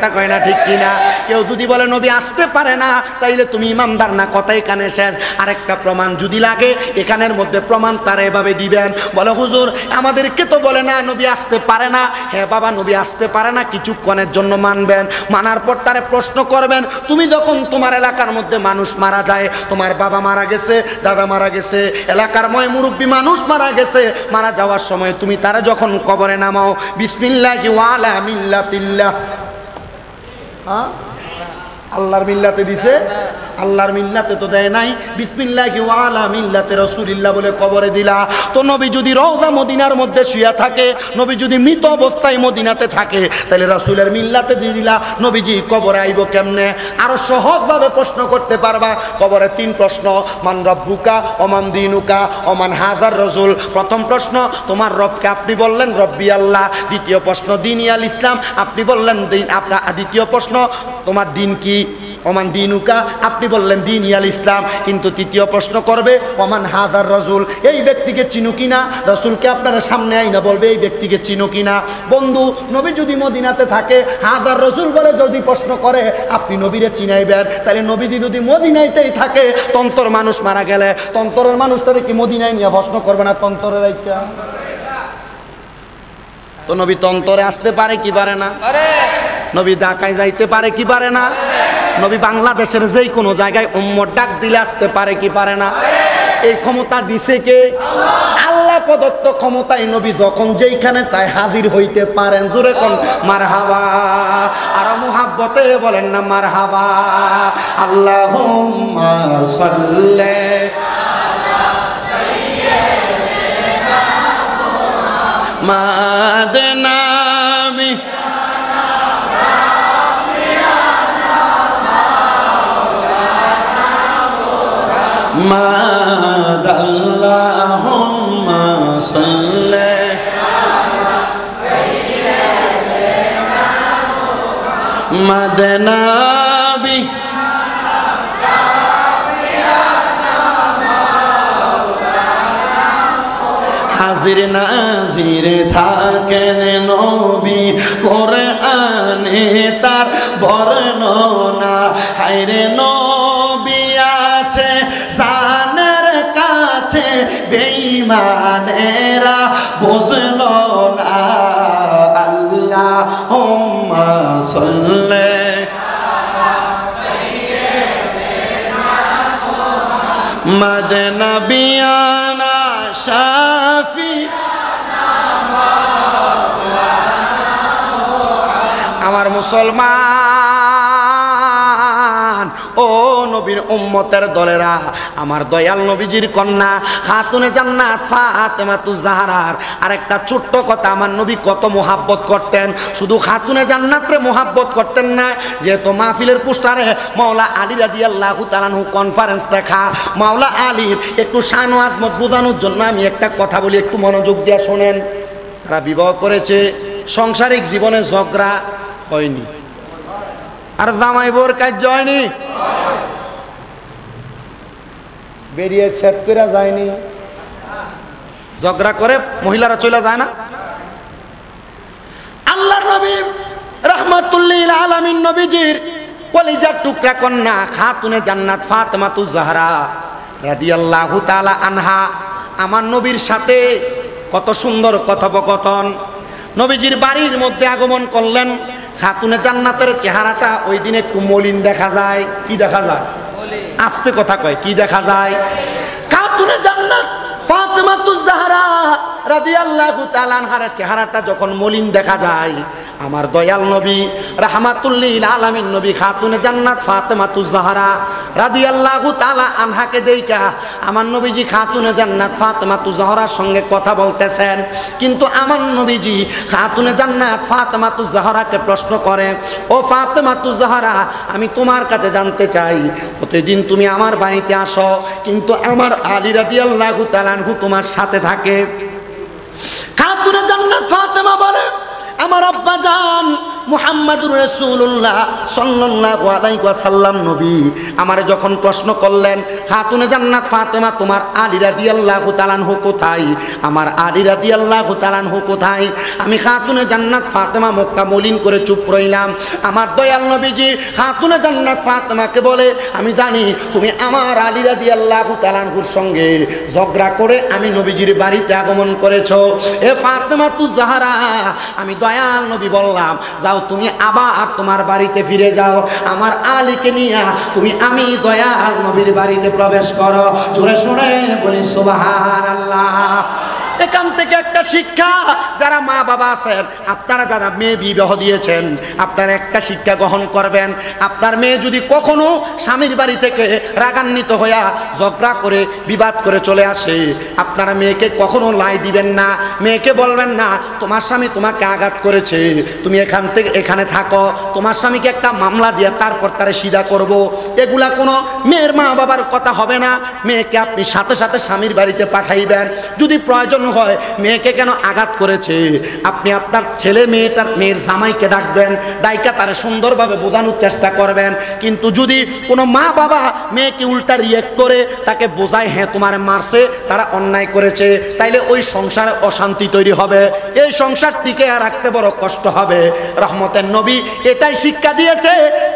কয় না ঠিক কিনা কেউ যদি বলে নবী আসতে পারে না তাইলে তুমি ইমানদার না কথা এখানে শেষ আরেকটা প্রমাণ যদি লাগে এখানের মধ্যে প্রমাণ তারা এভাবে দিবেন বলে হুজুর আমাদেরকে তো বলে না নবী আসতে পারে না হ্যাঁ বাবা নবী আসতে পারে না কিছুক্ষণের জন্য মানবেন মানার পর তারে প্রশ্ন করবেন তুমি যখন তোমার এলাকার মধ্যে মানুষ মারা যায় তোমার বাবা মারা গেছে দাদা মারা গেছে এলাকার ময় মুরব্বী মানুষ মারা গেছে মারা যাওয়ার সময় তুমি তারা যখন কবরে নামাও বিসমিল্লাহি ওয়া আলা মিল্লাতিল্লাহ আল্লাহর মিল্লাতে দিছে আল্লাহর মিল্লাতে তো দেয় নাই বিসমিল্লাহি ওয়া আলা মিল্লাতে রাসূলিল্লাহ বলে কবরে দিলা তো নবী যদি রওজা মদিনার মধ্যে শুয়ে থাকে নবী যদি মৃত অবস্থায় মদিনাতে থাকে তাহলে রাসূলের মিল্লাতে দিয়ে দিলা নবীজি কবরে আইব কেমনে আরো সহজভাবে প্রশ্ন করতে পারবা কবরে তিন প্রশ্ন মান রব্বুকা ওমান দীনুকা ওমান হাযার রাসূল প্রথম প্রশ্ন তোমার রবকে আপনি বললেন রব্বি আল্লাহ দ্বিতীয় প্রশ্ন দীনিয়াল ইসলাম আপনি বললেন দিন আপনার দ্বিতীয় প্রশ্ন তোমার দিন কি ওমান দিনুকা, আপনি বললেন দিন ইয়াল ইসলাম, কিন্তু তৃতীয় প্রশ্ন করবে ওমান হাজার রসুল, এই ব্যক্তিকে চিনো কিনা। রসুলকে আপনারা সামনে আইনা বলবে এই ব্যক্তিকে চিনো কিনা। বন্ধু, নবী যদি মদিনাতে থাকে হাজার রসুল বলে যদি প্রশ্ন করে আপনি নবীরে চিনাইবেন, তাহলে নবীজি যদি মদিনাইতেই থাকে তন্তর মানুষ মারা গেলে তন্তরের মানুষটারে কি মদিনায় নিয়ে প্রশ্ন করবে না? তন্তরের রাইকা তো নবী তন্তরে আসতে পারে কি পারে না? নবী ঢাকায় যাইতে পারে কি পারে না? নবী বাংলাদেশের যেই কোনো জায়গায় উম্মত ডাক দিলে আসতে পারে কি পারে না? এই ক্ষমতা দিছে কে? আল্লাহ প্রদত্ত ক্ষমতায় নবী যখন যেইখানে চায় হাজির হইতে পারেন। জোরে কোন মারহাবা, আর মুহাব্বতে বলেন না মারহাবা। আল্লাহুম্মা সাল্লি মাদনাবি মাদাল্লাহুম্মা সাল্লি মাদনাবি হাজির নাজির থাকেন নবী কোরআনে তার বর্ণনা। হায়রে নবী আছে জানের কাছে বেঈমানেরা বুঝল না। আল্লাহুম্মা সাল্লি মাদনাবিয়ানা শাফি। আমার মুসলমান ও নবীর উম্মতের দলেরা, আমার দয়াল নবীজির কন্যা খাতুনে জান্নাত ফাতেমাতুজ জাহরার আরেকটা ছোট্ট কথা, আমার নবী কত মোহাব্বত করতেন। শুধু খাতুনে জান্নাতরে মোহাব্বত করতেন না, যেহেতু মাহফিলের পোস্টারে মাওলা আলী রাদিয়াল্লাহু তাআলা আনহু কনফারেন্স দেখা, মাওলা আলীর একটু শান ও আজমত বোঝানোর জন্য আমি একটা কথা বলি, একটু মনোযোগ দিয়ে শোনেন। তারা বিবাহ করেছে, সাংসারিক জীবনে ঝগড়া হয়নি, আর জামাই বোর কাজ হয়নি, বেরিয়ে ছেদ করে যায়নি। ঝগড়া করে মহিলারা চলে যায় না। আল্লাহর নবী রাহমাতুল লিল আলামিন নবীজির কলিজার টুকরা কন্যা খাতুনে জান্নাত ফাতেমাতুজ জাহরা রাদিয়াল্লাহু তাআলা আনহা আমার নবীর সাথে কত সুন্দর কথোপকথন। নবীজির বাড়ির মধ্যে আগমন করলেন। খাতুনে জান্নাতের চেহারাটা ওই দিন একটু মলিন দেখা যায়। কি দেখা যায়? আস্তে কথা কয়, কি দেখা যায়? খাতুনে জান্নাত ফাতেমাতুজ জাহরা রাদিয়াল্লাহু তাআলা আনহার চেহারাটা যখন মলিন দেখা যায়, আমার দয়াল নবী রাহমাতুল লিল আলামিন নবী খাতুনে জান্নাত ফাতেমাতুজ জাহরা রাদিয়াল্লাহু তাআলা আনহাকে দেইখা আমার নবীজি খাতুনে জান্নাত ফাতেমাতুজ জাহরার সঙ্গে কথা বলতেছেন। কিন্তু আমার নবীজি খাতুনে জান্নাত ফাতেমাতুজ জাহরাকে প্রশ্ন করে, ও ফাতেমাতুজ জাহরা, আমি তোমার কাছে জানতে চাই, প্রতিদিন তুমি আমার বাড়িতে আসো, কিন্তু আমার আলী রাদিয়াল্লাহু তাআলা আনহু তোমার সাথে থাকে। খাতুনে জান্নাত ফাতেমা বলে, আমার আব্বা জান মুহাম্মাদুর রাসূলুল্লাহ সাল্লাল্লাহু আলাইহি ওয়াসাল্লাম নবী আমারে যখন প্রশ্ন করলেন, খাতুনে জান্নাত ফাতেমা, তোমার আলী রাদিয়াল্লাহু তাআলা আনহু কোথায়? আমার আলী রাদিয়াল্লাহু তাআলা আনহু কোথায়? আমি খাতুনে জান্নাত ফাতেমা মুখটা মলিন করে চুপ রইলাম। আমার দয়াল নবীজি খাতুনে জান্নাত ফাতেমাকে বলে, আমি জানি তুমি আমার আলী রাদিয়াল্লাহু তাআলা আনহুর সঙ্গে ঝগড়া করে আমি নবীজির বাড়িতে আগমন করেছো। এ ফাতেমাতুজ জাহরা, আমি দয়াল নবী বললাম, যাও তুমি আবার তোমার বাড়িতে ফিরে যাও, আমার আলীকে নিয়ে তুমি আমি দয়াল নবীর বাড়িতে প্রবেশ করো। জোরে শুনে বলি সুবহানাল্লাহ। এখান থেকে একটা শিক্ষা, যারা মা বাবা আছেন, আপনারা যারা মেয়ে বিবাহ দিয়েছেন, আপনারা একটা শিক্ষা গ্রহণ করবেন। আপনার মেয়ে যদি কখনো স্বামীর বাড়ি থেকে রাগান্বিত হইয়া ঝগড়া করে বিবাদ করে চলে আসে, আপনারা মেয়েকে কখনো লাই দিবেন না। মেয়েকে বলবেন না তোমার স্বামী তোমাকে আঘাত করেছে, তুমি এখান থেকে এখানে থাকো, তোমার স্বামীকে একটা মামলা দিয়ে তারপর তারে সিধা করব। এগুলা কোনো মেয়ের মা বাবার কথা হবে না। মেয়েকে আপনি সাথে সাথে স্বামীর বাড়িতে পাঠাইবেন। যদি প্রয়োজন হয় মেয়েকে কেন আঘাত করেছে, আপনি আপনার ছেলে মেয়ের জামাইকে ডাকবেন, ডাইকা তারা সুন্দরভাবে বোঝানোর চেষ্টা করবেন। কিন্তু যদি কোনো মা বাবা মেয়েকে উল্টা রিয়েক্ট করে তাকে বোঝায় হ্যাঁ তোমার মারছে, তারা অন্যায় করেছে, তাইলে ওই সংসারে অশান্তি তৈরি হবে, এই সংসার টিকে রাখতে বড় কষ্ট হবে। রহমতের নবী এটাই শিক্ষা দিয়েছে।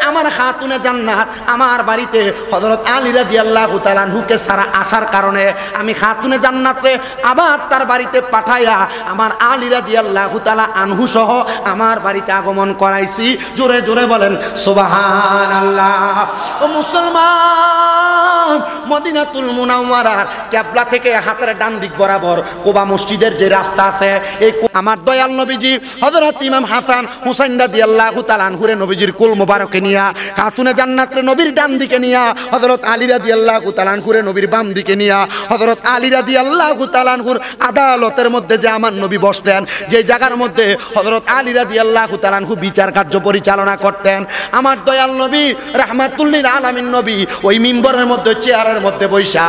আমার খাতুনে জান্নাত আমার বাড়িতে হযরত আলী রাদিয়াল্লাহু তাআলা আনহুকে সারা আসার কারণে আমি খাতুনে জান্নাতে আবার তার বাড়িতে পাঠাইয়া আমার আলী রাদিয়াল্লাহু তাআলা আনহু সহ আমার বাড়িতে আগমন করাইছি। জোরে জোরে বলেন সুবহানাল্লাহ। ও মুসলমান, মদিনাতুল মুনাওয়ারার কিবলা থেকে হাতের ডান দিক বরাবর কুবা মসজিদের যে রাস্তা আছে, এই আমার দয়াল নবীজি হযরত ইমাম হাসান হুসাইন রাদিয়াল্লাহু তাআলা আনহুরে নবীজির কুল মোবারকে নিয়া খাতুনে জান্নাতের নবীর ডান দিকে নিয়া হযরত আলী রাদিয়াল্লাহু তাআলা আনহুরে নবীর বাম দিকে নিয়া হযরত আলী রাদিয়াল্লাহু তাআলা আনহুর আদালতের মধ্যে যে আমার নবী বসলেন, যে জায়গার মধ্যে হযরত আলী রাদিয়াল্লাহু তাআলা আনহু বিচার কার্য পরিচালনা করতেন, আমার দয়াল নবী রাহমাতুল লিল আলামিন নবী ওই মিম্বরের মধ্যে চেয়ারের মধ্যে বৈশা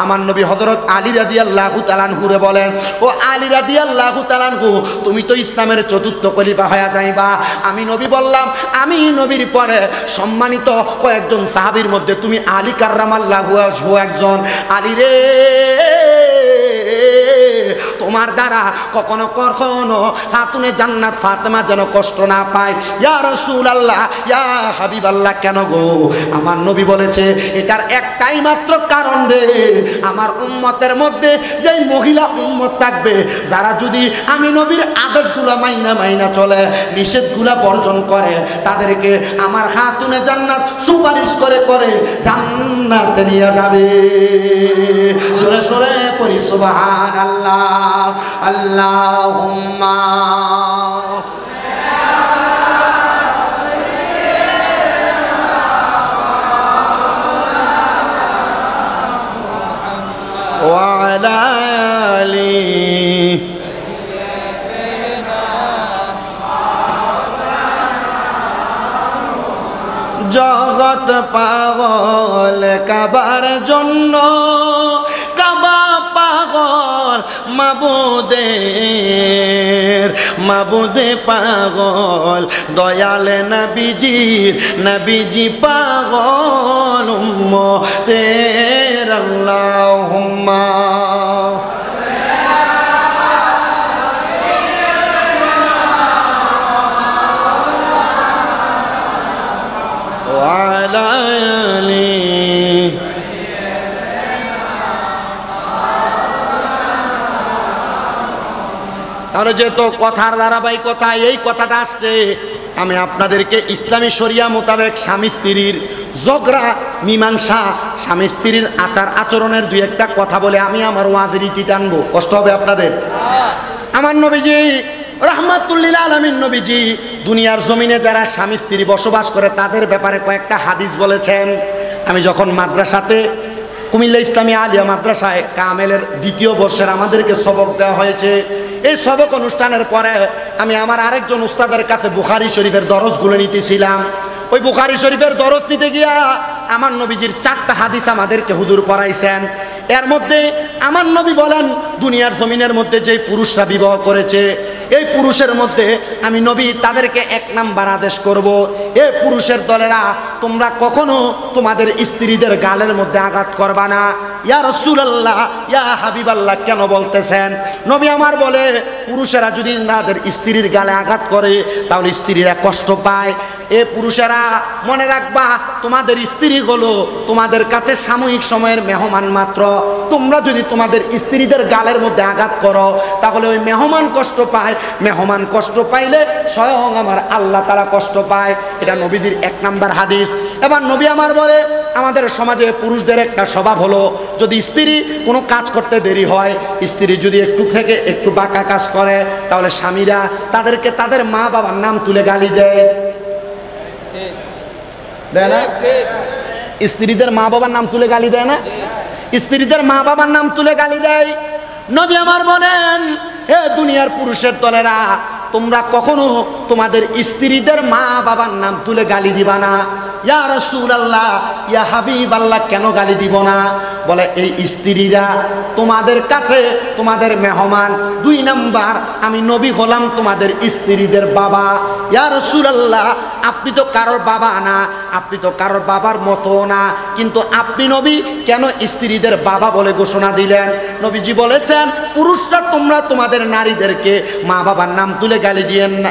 আমার নবী হযরত আলী রাদিয়াল্লাহু তাআলা আনহুরে বলেন, ও আলী রাদিয়াল্লাহু তাআলা আনহু, তুমি তো ইসলামের চতুর্থ খলিফা হয়ে যাইবা। আমি নবী বললাম, আমি নবীর পরে সম্মানিত কয়েকজন সাহাবীর মধ্যে তুমি আলী কাররামাল্লাহু ওয়াজহু একজন। আলী রে, তোমার দ্বারা কখনো কখনো খাতুনে জান্নাত ফাতেমা যেন কষ্ট না পায়। ইয়া রাসূলুল্লাহ, ইয়া হাবিবাল্লাহ। কেন গো? আমার নবী বলেছে এটার একটাই মাত্র কারণ রে, আমার উম্মতের মধ্যে যেই মহিলা উম্মত থাকবে যারা যদি আমি নবীর আদেশগুলো মাইনা চলে, নিষেধগুলো বর্জন করে, তাদেরকে আমার খাতুনে জান্নাত সুপারিশ করে করে জান্নাতে নিয়ে যাবে। জোরে সোরে পড়ি সুবহানাল্লাহ। আল্লাহুম্মা ওয়া আলা আলি জগৎ পাগল কাবার জন্য, কাবা পাগল মাবুদে পাগল দয়াল নবীজির, নবীজি পাগল উম্মতের। আল্লাহুম্মা ওয়া আলা আলি। তাহলে যেহেতু কথার ধারাবাহিকতা এই কথাটা আসছে, আমি আপনাদেরকে ইসলামী শরিয়া মোতাবেক স্বামী স্ত্রীর ঝগড়া মীমাংসা, স্বামী স্ত্রীর আচার আচরণের দুই একটা কথা বলে আমি আমার ওয়াজের ইতি টানবো। কষ্ট হবে আপনাদের? আমার নবীজি রাহমাতুল লিল আলামিন নবীজি দুনিয়ার জমিনে যারা স্বামী স্ত্রী বসবাস করে তাদের ব্যাপারে কয়েকটা হাদিস বলেছেন। আমি যখন মাদ্রাসাতে কুমিল্লা ইসলামী আলিয়া মাদ্রাসায় কামেলের দ্বিতীয় বর্ষের আমাদেরকে সবক দেওয়া হয়েছে, এই সবক অনুষ্ঠানের পরে আমি আমার আরেকজন উস্তাদের কাছে বুখারী শরীফের দরজগুলো নিতেছিলাম। ওই বুখারী শরীফের দরজ নিতে গিয়া আমার নবীজির 4টা হাদিস আমাদেরকে হুজুর পড়াইছেন। এর মধ্যে আমার নবী বলেন, দুনিয়ার জমিনের মধ্যে যেই পুরুষরা বিবাহ করেছে, এই পুরুষের মধ্যে আমি নবী তাদেরকে 1 নাম্বার আদেশ করব, এ পুরুষের দলেরা তোমরা কখনো তোমাদের স্ত্রীদের গালের মধ্যে আঘাত করবা না। ইয়া রাসূলুল্লাহ, ইয়া হাবিবাল্লাহ, কেন বলতেছেন? নবী আমার বলে, পুরুষেরা যদি তাদের স্ত্রীর গালে আঘাত করে তাহলে স্ত্রীরা কষ্ট পায়। এ পুরুষেরা মনে রাখবা, তোমাদের স্ত্রী হলো তোমাদের কাছে সাময়িক সময়ের মেহমান মাত্র। তোমরা যদি তোমাদের স্ত্রীদের গালের মধ্যে আঘাত করো তাহলে ওই মেহমান কষ্ট পায়, মেহমান কষ্ট পাইলে স্বয়ং আমার আল্লাহ তাআলা কষ্ট পায়। এটা নবীজির 1 নাম্বার হাদিস। এবার নবী আমার বলে, আমাদের সমাজে পুরুষদের একটা স্বভাব হলো, যদি স্ত্রী কোনো কাজ করতে দেরি হয়, স্ত্রী যদি একটু থেকে একটু বাঁকা কাজ করে, তাহলে স্বামীরা তাদেরকে তাদের মা বাবার নাম তুলে গালি দেয় না? স্ত্রীদের মা বাবার নাম তুলে গালি দেয় না? স্ত্রীদের মা বাবার নাম তুলে গালি দেয়। নবী আমার বলেন, হে দুনিয়ার পুরুষের দলেরা, তোমরা কখনো তোমাদের স্ত্রীদের মা বাবার নাম তুলে গালি দিবা না। ইয়া রাসূলুল্লাহ, ইয়া হাবিবাল্লাহ, কেন গালি দিব না? বলে এই স্ত্রীরা তোমাদের কাছে তোমাদের মেহমান। 2 নাম্বার, আমি নবী হলাম তোমাদের স্ত্রীদের বাবা। ইয়া রাসূলুল্লাহ, আপনি তো কারোর বাবা না, আপনি তো কারোর বাবার মতো না, কিন্তু আপনি নবী কেন স্ত্রীদের বাবা বলে ঘোষণা দিলেন? নবীজি বলেছেন, পুরুষরা তোমরা তোমাদের নারীদেরকে মা বাবার নাম তুলে গালি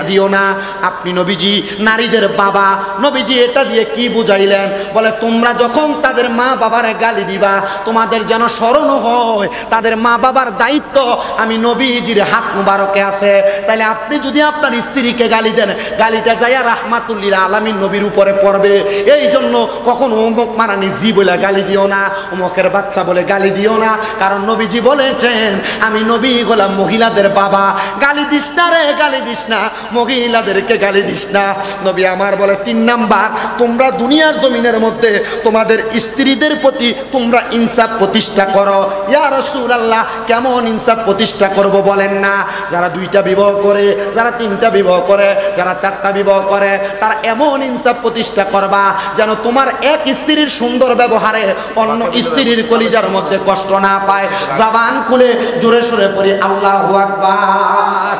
দিও না। আপনি নবীজি নারীদের বাবা। নবীজি এটা দিয়ে কি বুঝাইলেন? বলে তোমরা যখন তাদের মা বাবারে গালি দিবা, তোমাদের যেন স্মরণ হয় তাদের মা বাবার দায়িত্ব আমি নবীজির হাত মুবারকে আছে। তাইলে আপনি যদি আপনার স্ত্রীকে গালি দেন, গালিটা যাইয়া রাহমাতুল্লিল আলামিন নবীর উপরে পড়বে। এই জন্য কখনো অমুক মারানি জি বলে গালি দিও না, অমুকের বাচ্চা বলে গালি দিও না, কারণ নবীজি বলেছেন আমি নবী হলাম মহিলাদের বাবা। গালি দিস না রে, গালি দিস না, মহিলাদেরকে গালি দিস না। নবী আমার বলে 3 নাম্বার, তোমরা দুনিয়ার জমিনের মধ্যে তোমাদের স্ত্রীদের প্রতি তোমরা ইনসাফ প্রতিষ্ঠা করো। ইয়া রাসূলুল্লাহ, কেমন ইনসাফ প্রতিষ্ঠা করব বলেন না? যারা 2টা বিবাহ করে, যারা 3টা বিবাহ করে, যারা 4টা বিবাহ করে, তারা এমন ইনসাফ প্রতিষ্ঠা করবা যেন তোমার এক স্ত্রীর সুন্দর ব্যবহারে অন্য স্ত্রীর কলিজার মধ্যে কষ্ট না পায়। জবান খুলে জোরে সোরে পড়ি আল্লাহু আকবার।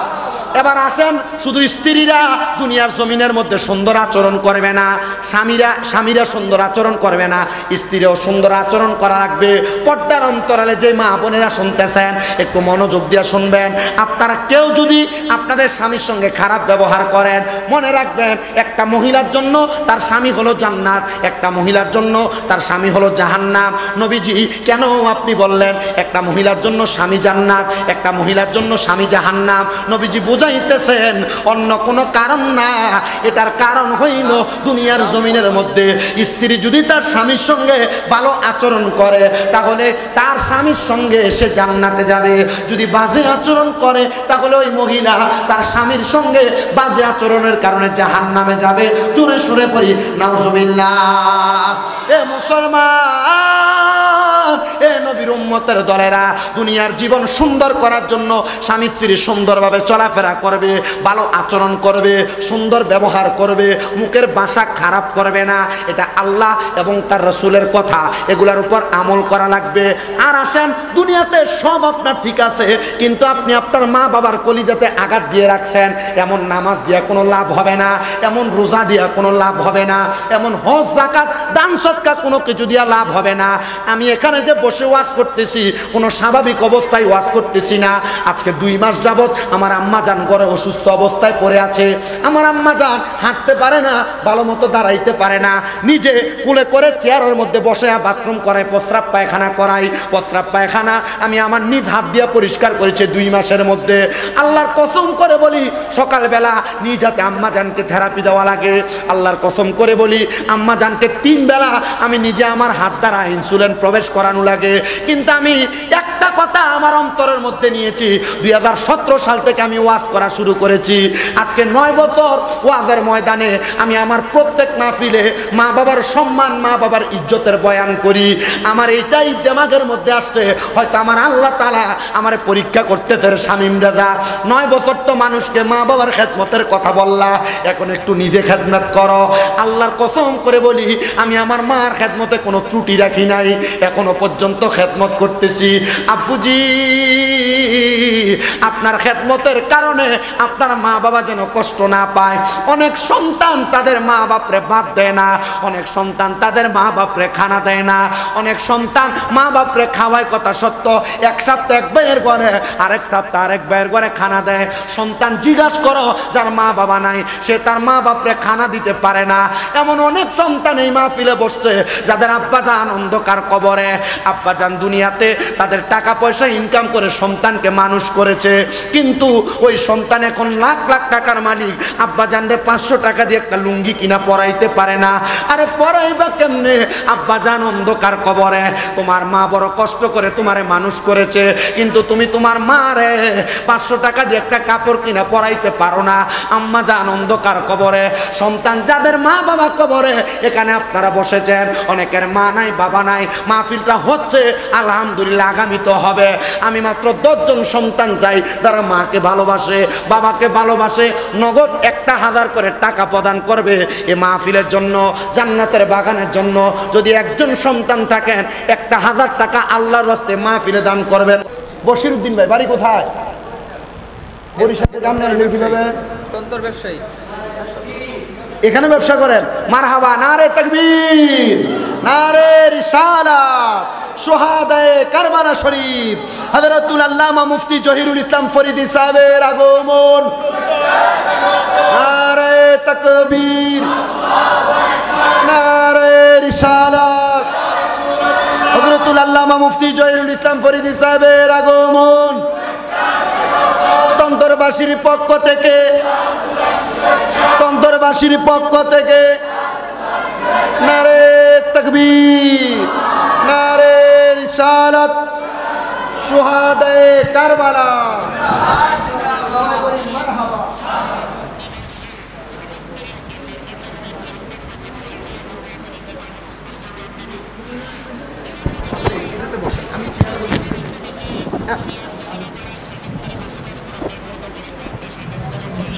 এবার আসেন, শুধু স্ত্রীরা দুনিয়ার জমিনের মধ্যে সুন্দর আচরণ করবে না, স্বামীরা সুন্দর আচরণ করবে না, স্ত্রীরাও সুন্দর আচরণ করা রাখবে। পর্দার অন্তরালে যে মা বোনেরা শুনতেছেন, একটু মনোযোগ দিয়ে শুনবেন। আপনারা কেউ যদি আপনাদের স্বামীর সঙ্গে খারাপ ব্যবহার করেন, মনে রাখবেন একটা মহিলার জন্য তার স্বামী হলো জান্নাত, একটা মহিলার জন্য তার স্বামী হলো জাহান্নাম। নবীজি কেন আপনি বললেন একটা মহিলার জন্য স্বামী জান্নাত, একটা মহিলার জন্য স্বামী জাহান্নাম? নবীজি বুঝাইতেছেন অন্য কোনো কারণ না, এটার কারণ হইল দুনিয়ার জমিনের মধ্যে স্ত্রী যদি তার স্বামীর সঙ্গে ভালো আচরণ করে, তাহলে তার স্বামীর সঙ্গে সে জান্নাতে যাবে। যদি বাজে আচরণ করে, তাহলে ওই মহিলা তার স্বামীর সঙ্গে বাজে আচরণের কারণে জাহান্নামে যাবে। জোরে সুরে পড়ি নাউজুবিল্লাহ। এ মুসলমান, এ নবীর উম্মতের দলেরা, দুনিয়ার জীবন সুন্দর করার জন্য স্বামী স্ত্রী সুন্দরভাবে চলাফেরা করবে, ভালো আচরণ করবে, সুন্দর ব্যবহার করবে, মুখের ভাষা খারাপ করবে না। এটা আল্লাহ এবং তার রাসূলের কথা, এগুলার উপর আমল করা লাগবে। আর আসেন, দুনিয়াতে সব আপনার ঠিক আছে, কিন্তু আপনি আপনার মা বাবার কলিজাতে আঘাত দিয়ে রাখছেন। এমন নামাজ দিয়া কোনো লাভ হবে না, এমন রোজা দিয়া কোনো লাভ হবে না, এমন হজ যাকাত দান সদকা কোনো কিছু দিয়া লাভ হবে না। আমি এখানে যে বসে ওয়াজ করতেছি, কোনো স্বাভাবিক অবস্থায় ওয়াজ করতেছি না। আজকে 2 মাস যাবত আমার আম্মা জান ঘরে অসুস্থ অবস্থায় পড়ে আছে। আমার আম্মা জান হাঁটতে পারে না, ভালো মতো দাঁড়াইতে পারে না, নিজে কুলে করে চেয়ারের মধ্যে বসে বাথরুম করায়, প্রস্রাব পায়খানা করাই। প্রস্রাব পায়খানা আমি আমার নিজ হাত দিয়ে পরিষ্কার করেছি 2 মাসের মধ্যে। আল্লাহর কসম করে বলি, সকালবেলা নিজ হাতে আম্মা জানকে থেরাপি দেওয়া লাগে। আল্লাহর কসম করে বলি, আম্মা জানকে 3 বেলা আমি নিজে আমার হাত দ্বারা ইনসুলিন প্রবেশ করানো লাগে। কিন্তু আমি একটা কথা আমার অন্তরের মধ্যে নিয়েছি, 2017 সাল থেকে আমি ওয়াজ করা শুরু করেছি। আজকে 9 বছর ওয়াজের ময়দানে আমি আমার প্রত্যেক মাহফিলে মা বাবার সম্মান, মা বাবার ইজ্জতের বয়ান করি। আমার এটাই দিমাগের মধ্যে আসছে, হয়তো আমার আল্লাহ তাআলা আমার পরীক্ষা করতেছে। শামীম দাদা, 9 বছর তো মানুষকে মা বাবার খেদমতের কথা বললা, এখন একটু নিজে খেদমত করো। আল্লাহর কসম করে বলি, আমি আমার মার খেদমতে কোনো ত্রুটি রাখি নাই, এখনো পর্যন্ত খেদমত করতেছি। আব্বুজি, আপনার খেদমতের কারণে আপনার মা বাবা যেন কষ্ট না পায়। অনেক সন্তান তাদের মা বাপরে ভাত দেয় না, অনেক সন্তান তাদের মা বাপরে খানা দেয় না, অনেক সন্তান মা বাপরে খাওয়ায় কথা সত্য, 1 সপ্তাহ 1 ভাইয়ের ঘরে, আরেক সপ্তাহ আরেক ভাইয়ের ঘরে খানা দেয়। সন্তান জিজ্ঞাসা করো, যার মা বাবা নাই সে তার মা বাপরে খানা দিতে পারে না। এমন অনেক সন্তান এই মাহফিলে বসছে যাদের আব্বা জান অন্ধকার কবরে। আব্বা জান দুনিয়াতে তাদের টাকা পয়সা ইনকাম করে সন্তানকে মানুষ করেছে, কিন্তু ওই সন্তান এখন লাখ লাখ টাকার মালিক। আব্বা জানরে 500 টাকা দিয়ে একটা লুঙ্গি কিনা পরাইতে পারে না। আরে পরাইবা কেমনে? আব্বা জান অন্ধকার কবরে। তোমার মা বড় কষ্ট করে তোমারে মানুষ করেছে, কিন্তু তুমি তোমার মারে 500 টাকা দিয়ে একটা কাপড় কিনা পরাইতে পারো না। আম্মা জান অন্ধকার কবরে। সন্তান যাদের মা বাবা কবরে, এখানে আপনারা বসেছেন, অনেকের মা নাই বাবা নাই, মাহফিলটা কাজটা হচ্ছে, আলহামদুলিল্লাহ আগামী তো হবে। আমি মাত্র 10 জন সন্তান চাই যারা মাকে ভালোবাসে, বাবাকে ভালোবাসে, নগদ 1000 করে টাকা প্রদান করবে এই মাহফিলের জন্য, জান্নাতের বাগানের জন্য। যদি একজন সন্তান থাকেন 1000 টাকা আল্লাহর রাস্তায় মাহফিলে দান করবেন। বশিরউদ্দিন ভাই বাড়ি কোথায়? বরিশালে। গান গাইলেন কিভাবে? তন্তর ব্যবসায়ী। এখানে ব্যবসা করেন? মারহাবা, নারে তাকবীর, নারে রিসালাত, শুহাদায়ে কারবালা শরীফ, হযরতুল আল্লামা মুফতি জহিরুল ইসলাম ফরিদী সাহেবের আগমন। নারে তাকবীর, নারে রিসালাত, হযরতুল আল্লামা মুফতি জহিরুল ইসলাম ফরিদী সাহেবের আগমন। তন্তরবাসীর পক্ষ থেকে, তন্তরবাসীর পক্ষ থেকে নারে তাকবীর, নারে রিসালাত, শুহাদায়ে কারবালা।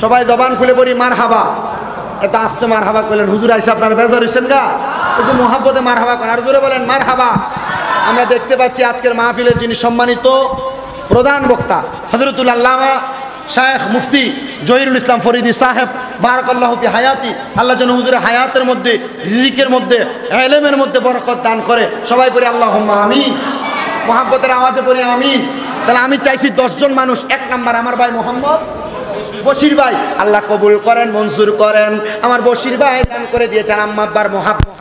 সবাই জবান খুলে পড়ি মারহাবা। এত আস্তে মারহাবা করলেন, হুজুর আইসা আপনারা বেজার হইছেন গা, একটু মোহাব্বতে মারহাবা করেন, আর জোরে বলেন মারহাবা। আমরা দেখতে পাচ্ছি আজকের মাহফিলের যিনি সম্মানিত প্রধান বক্তা হযরতুল আল্লামা শায়েখ মুফতি জহিরুল ইসলাম ফরিদী সাহেব, বারাকাল্লাহু ফি হায়াতি। আল্লাহ যেন হুজুরের হায়াতের মধ্যে, রিজিকের মধ্যে, ইলমের মধ্যে বরকত দান করে। সবাই পড়ি আল্লাহুম্মা আমিন, মোহাব্বতের আওয়াজে পড়ি আমিন। তাহলে আমি চাইছি 10 জন মানুষ। 1 নাম্বার আমার ভাই মোহাম্মদ বশির ভাই, আল্লাহ কবুল করেন, মঞ্জুর করেন। আমার বশির ভাই দান করে দিয়েছেন আম্মা আব্বার মোহাব্বত।